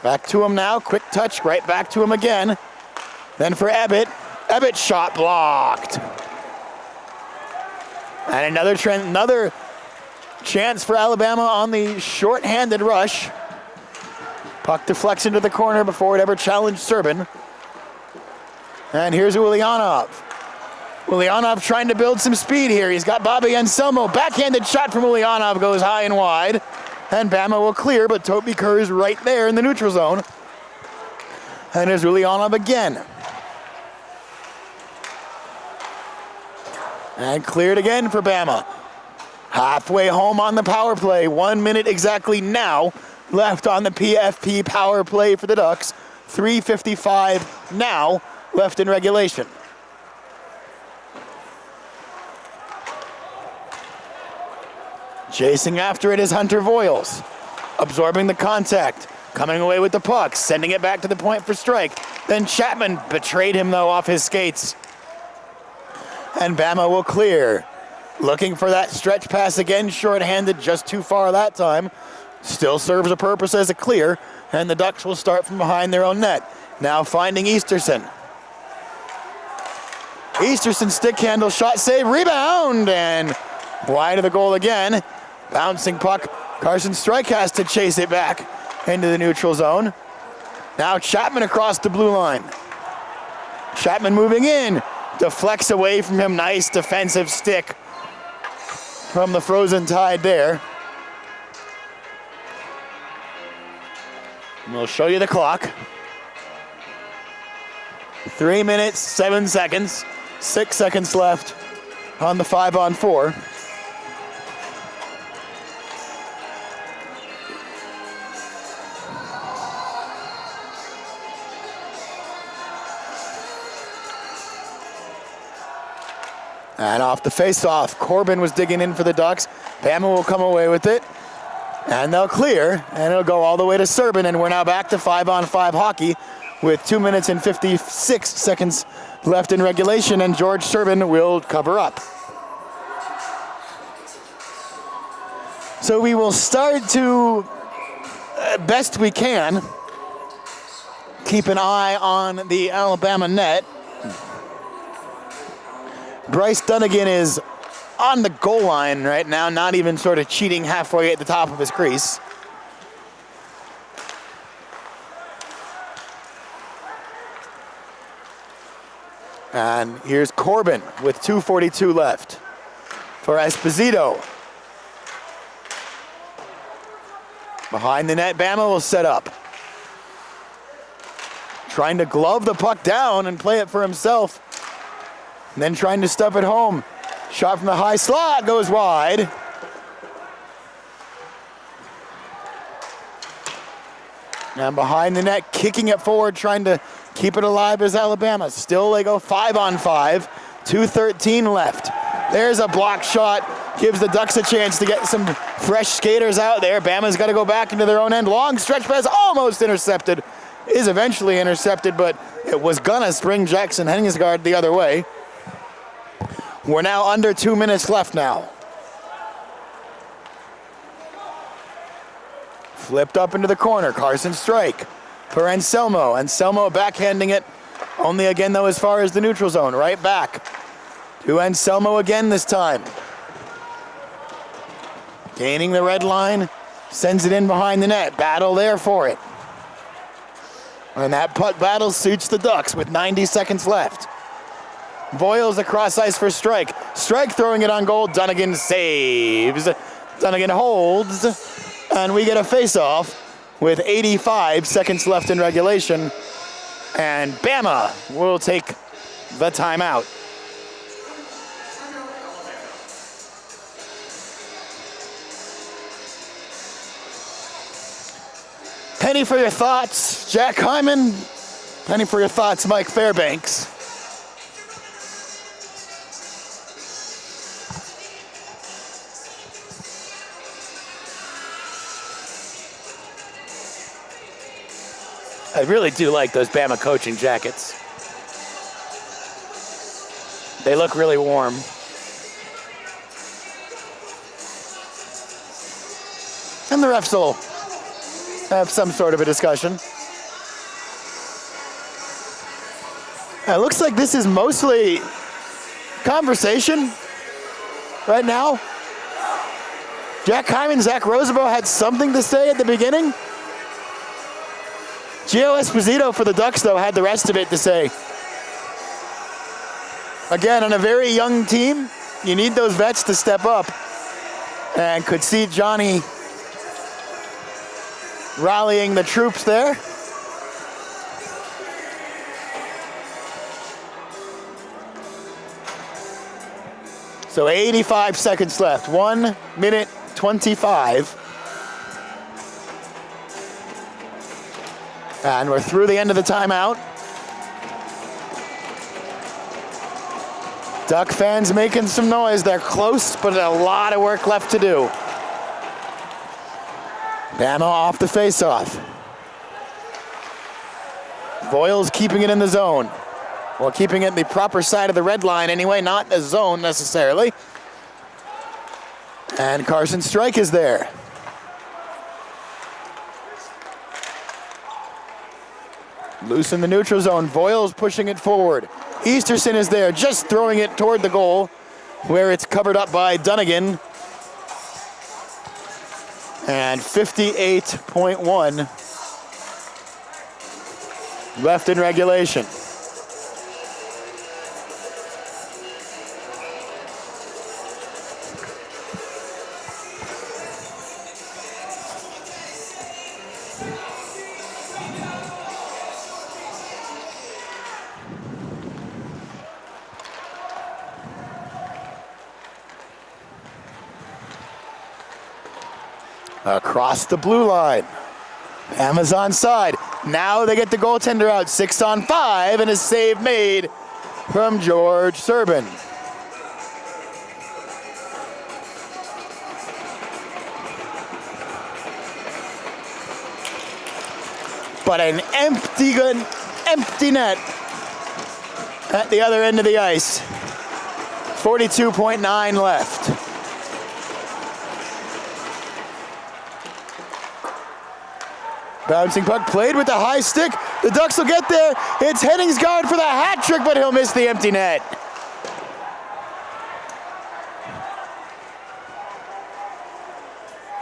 Back to him now, quick touch, right back to him again. Then for Ebbett. Ebbett shot blocked. And another chance for Alabama on the short-handed rush. Puck deflects into the corner before it ever challenged Serbin. And here's Ulyanov. Ulyanov trying to build some speed here. He's got Bobby Anselmo. Backhanded shot from Ulyanov goes high and wide. And Bama will clear, but Toby Kerr is right there in the neutral zone. And there's Ulyanov again. And cleared again for Bama. Halfway home on the power play. 1 minute exactly now left on the PFP power play for the Ducks. 3:55 now left in regulation. Chasing after it is Hunter Voiles, absorbing the contact, coming away with the puck, sending it back to the point for strike. Then Chapman betrayed him though off his skates. And Bama will clear. Looking for that stretch pass again, short-handed, just too far that time. Still serves a purpose as a clear, and the Ducks will start from behind their own net. Now finding Easterson. Easterson stick handle, shot save, rebound, and wide of the goal again. Bouncing puck, Carson Strike has to chase it back into the neutral zone. Now Chapman across the blue line. Chapman moving in, deflects away from him, nice defensive stick from the Frozen Tide there. And we'll show you the clock. 3 minutes, 7 seconds, 6 seconds left on the 5-on-4. And off the face-off, Corbin was digging in for the Ducks. Bama will come away with it. And they'll clear, and it'll go all the way to Serbin, and we're now back to 5-on-5 hockey with 2 minutes and 56 seconds left in regulation, and George Serbin will cover up. So we will start to, best we can, keep an eye on the Alabama net. Bryce Dunnigan is on the goal line right now, not even sort of cheating halfway at the top of his crease. And here's Corbin with 2:42 left for Esposito. Behind the net, Bama will set up. Trying to glove the puck down and play it for himself. And then trying to stuff it home. Shot from the high slot, goes wide. And behind the net, kicking it forward, trying to keep it alive is Alabama. Still they go 5-on-5, 2:13 left. There's a block shot, gives the Ducks a chance to get some fresh skaters out there. Bama's got to go back into their own end. Long stretch pass, almost intercepted. Is eventually intercepted, but it was gonna spring Jackson Henningsgaard the other way. We're now under 2 minutes left now. Flipped up into the corner, Carson Strike for Anselmo. Anselmo backhanding it, only again though as far as the neutral zone, right back to Anselmo again this time. Gaining the red line, sends it in behind the net, battle there for it. And that puck battle suits the Ducks with 90 seconds left. Voiles across ice for Strike. Strike throwing it on goal. Dunnigan saves. Dunnigan holds. And we get a face-off with 85 seconds left in regulation. And Bama will take the timeout. Penny for your thoughts, Jack Hyman. Penny for your thoughts, Mike Fairbanks. I really do like those Bama coaching jackets. They look really warm. And the refs will have some sort of a discussion. It looks like this is mostly conversation right now. Jack Hyman, Zach Rosenbaugh had something to say at the beginning. Gio Esposito for the Ducks, though, had the rest of it to say. Again, on a very young team, you need those vets to step up. And could see Johnny rallying the troops there. So 85 seconds left, 1 minute 25. And we're through the end of the timeout. Duck fans making some noise. They're close, but a lot of work left to do. Bama off the faceoff. Voiles keeping it in the zone. Well, keeping it in the proper side of the red line anyway, not the zone necessarily. And Carson Strike is there. Loose in the neutral zone. Voiles pushing it forward. Easterson is there, just throwing it toward the goal, where it's covered up by Dunnigan. And 58.1 left in regulation. Across the blue line. Amazon side. Now they get the goaltender out. 6-on-5 and a save made from George Serbin. But an empty net at the other end of the ice. 42.9 left. Bouncing puck played with the high stick. The Ducks will get there. It's Henningsgaard for the hat trick, but he'll miss the empty net.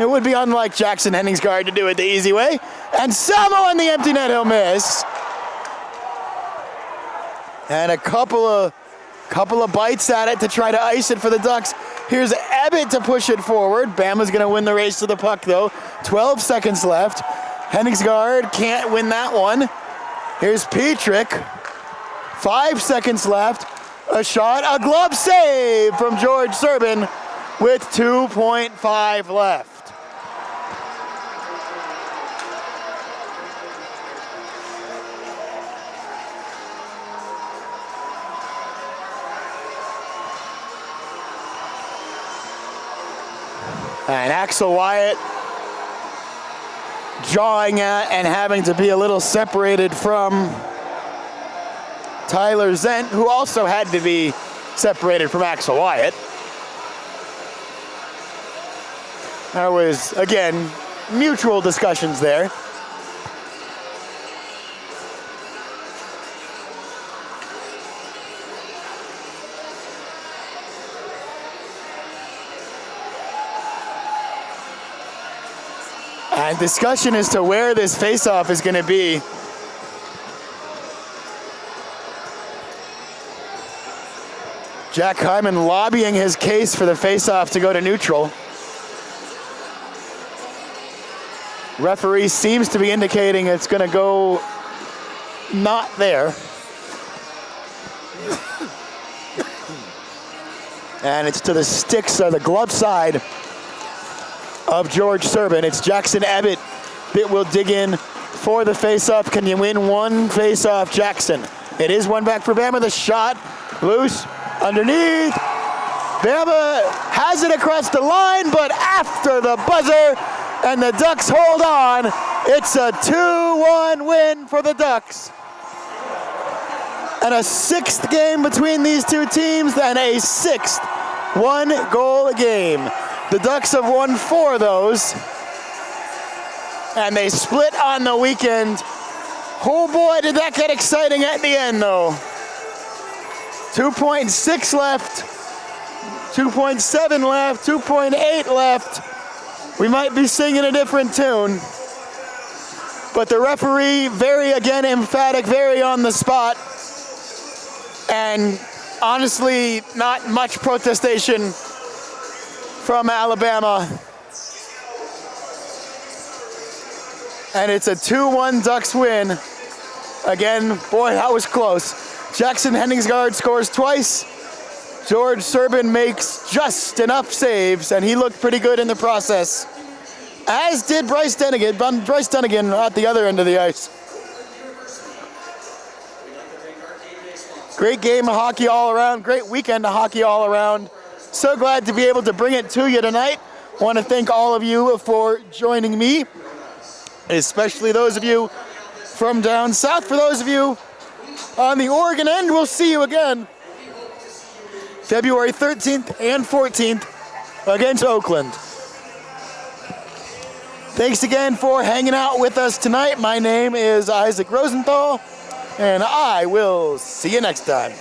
It would be unlike Jackson Henningsgaard to do it the easy way. And Samo on the empty net, he'll miss. And a couple of bites at it to try to ice it for the Ducks. Here's Abbott to push it forward. Bama's gonna win the race to the puck though. 12 seconds left. Henningsgaard can't win that one. Here's Petrick. 5 seconds left. A shot, a glove save from George Serbin with 2.5 left. And Axel Wyatt jawing at and having to be a little separated from Tyler Zent, who also had to be separated from Axel Wyatt. There was, again, mutual discussions there. And discussion as to where this faceoff is going to be. Jack Hyman lobbying his case for the faceoff to go to neutral. Referee seems to be indicating it's going to go not there. And it's to the sticks or the glove side of George Serban. It's Jackson Ebbett that will dig in for the faceoff. Can you win one faceoff, Jackson? It is one back for Bama. The shot loose underneath. Bama has it across the line, but after the buzzer, and the Ducks hold on. It's a 2-1 win for the Ducks. And a sixth game between these two teams, and a sixth one-goal game. The Ducks have won 4 of those, and they split on the weekend. Oh boy, did that get exciting at the end, though. 2.6 left, 2.7 left, 2.8 left. We might be singing a different tune. But the referee, very, again, emphatic, very on the spot. And honestly, not much protestation from Alabama. And it's a 2-1 Ducks win. Again, boy, that was close. Jackson Henningsgaard scores twice. George Serban makes just enough saves, and he looked pretty good in the process. As did Bryce Dunnigan at the other end of the ice. Great game of hockey all around. Great weekend of hockey all around. So glad to be able to bring it to you tonight. Want to thank all of you for joining me, especially those of you from down south. For those of you on the Oregon end, we'll see you again February 13th and 14th against Oakland. Thanks again for hanging out with us tonight. My name is Isaac Rosenthal, and I will see you next time.